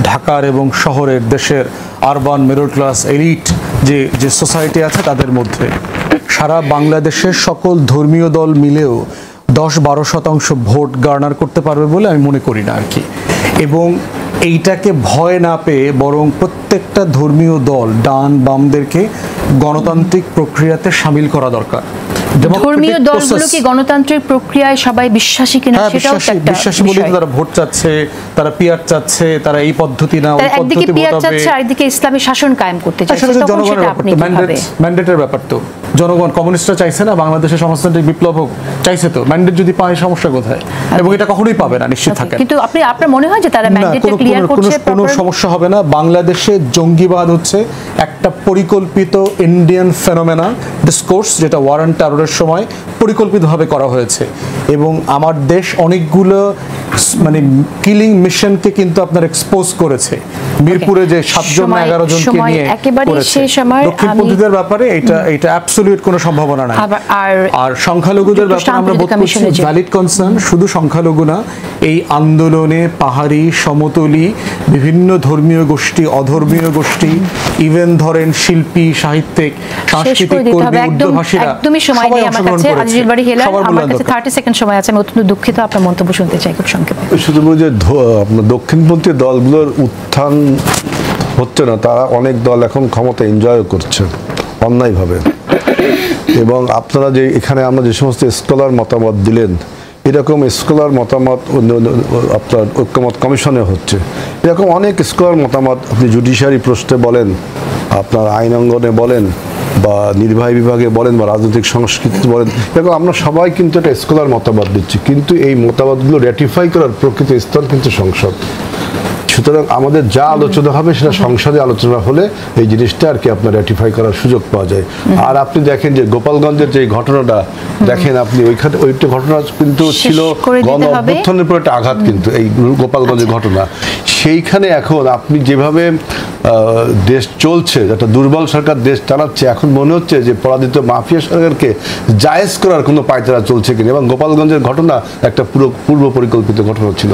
ঢাকার এবং শহরের, দেশের আরবান মিডল ক্লাস এলিট যে সোসাইটি আছে তাদের মধ্যে। সারা বাংলাদেশের সকল ধর্মীয় দল মিলেও 10-12% ভোট গার্নার করতে পারবে বলে আমি মনে করি না আর কি। এবং এইটাকে ভয় না পেয়ে বরং প্রত্যেকটা ধর্মীয় দল ডান বামদেরকে গণতান্ত্রিক প্রক্রিয়াতে সামিল করা দরকার। ধর্মীয় দলগুলো কি গণতান্ত্রিক প্রক্রিয়ায় সবাই বিশ্বাসী কিনা সেটাও একটা বিশ্বাসী বলে তারা ভোট চাচ্ছে, তারা পিয়ার চাচ্ছে, তারা এই পদ্ধতি না ওই পদ্ধতি একদিকে পিয়ার চাচ্ছে আর একদিকে ইসলামী শাসন কায়েম করতে চাচ্ছে, তখন সেটা আপনি কিভাবে? ম্যান্ডেটের ব্যাপার তো জনগণ, কমিউনিস্টরা চাইছে না বাংলাদেশের সমাজতান্ত্রিক বিপ্লব হোক, চাইছে তো। ম্যান্ডেট যদি পায় সমস্যা কোথায়? এবং এটা কখনোই পাবে না, নিশ্চিত থাকেন। কিন্তু আপনার মনে হয় যে তারা ম্যান্ডেটটা ক্লিয়ার করছে? কোনো সমস্যা হবে না। বাংলাদেশে জঙ্গিবাদ হচ্ছে একটা পরিকল্পিত ইন্ডিয়ান ফেনোমেনা ডিসকোর্স, যেটা ওয়ার অন টেররের সময় পরিকল্পিতভাবে করা হয়েছে। এবং আমার দেশ অনেকগুলো মানে কিলিং মিশনকে কিন্তু আপনার এক্সপোজ করেছে। মিরপুরে যে 7 জন 11 জনকে নিয়ে করেছে, দক্ষিণপন্থীদের ব্যাপারে এটা অ্যাবসলিউট কোনো সম্ভাবনা নাই। আর সংখ্যালঘুদের ব্যাপারে আমরা বলছি ভ্যালিড কনসার্ন, শুধু সংখ্যালঘু না, এই আন্দোলনে পাহাড়ি, সমতলি, বিভিন্ন ধর্মীয় গোষ্ঠী, অধর্মীয় গোষ্ঠী, ইভেন ধরেন শিল্পী, সাহিত্যিক, সাংস্কৃতিক কর্মী, উর্দুভাষীরা একদমই সময় নেই আমার কাছে। আজিজুল বারী হেলাল, আমার কাছে 30 সেকেন্ড সময় আছে, আমি অত্যন্ত দুঃখিত, আপনার মন্তব্য শুনতে চাই খুব সংক্ষেপে। শুধু যে আপনার দক্ষিণপন্থী দলগুলোর উত্থান হচ্ছে না, তারা অনেক দল এখন ক্ষমতা এনজয় করছে অন্যায়ভাবে। এবং আপনারা যে এখানে আমরা যে সমস্ত স্কলার মতামত দিলেন, এরকম স্কলার মতামত আপনার ঐক্যমত কমিশনে হচ্ছে। এরকম অনেক স্কলার মতামত আপনি জুডিশিয়ারি প্রশ্নে বলেন, আপনার আইন অঙ্গনে বলেন, বা নির্বাহী বিভাগে বলেন, বা রাজনৈতিক সংস্কৃতি বলেন, এরকম আমরা সবাই কিন্তু একটা স্কলার মতামত দিচ্ছি, কিন্তু এই মতামতগুলো র্যাটিফাই করার প্রকৃত স্তর কিন্তু সংসদ। সুতরাং আমাদের যা আলোচনা হবে সেটা সংসদে আলোচনা হলে এই জিনিসটা আর কি আপনার র্যাটিফাই করার সুযোগ পাওয়া যায়। আর আপনি দেখেন যে গোপালগঞ্জের যে ঘটনাটা দেখেন আপনি, ওইটা ঘটনা কিন্তু ছিল গণ অভ্যুত্থানের উপর একটা আঘাত, কিন্তু এই গোপালগঞ্জের ঘটনা। সেইখানে এখন আপনি যেভাবে দেশ চলছে, একটা দুর্বল সরকার দেশ চালাচ্ছে, এখন মনে হচ্ছে যে পরাজিত মাফিয়া সরকারকে জায়েজ করার কোনো পায়তারা চলছে কিনা। এবং গোপালগঞ্জের ঘটনা একটা পূর্ব পরিকল্পিত ঘটনা ছিল।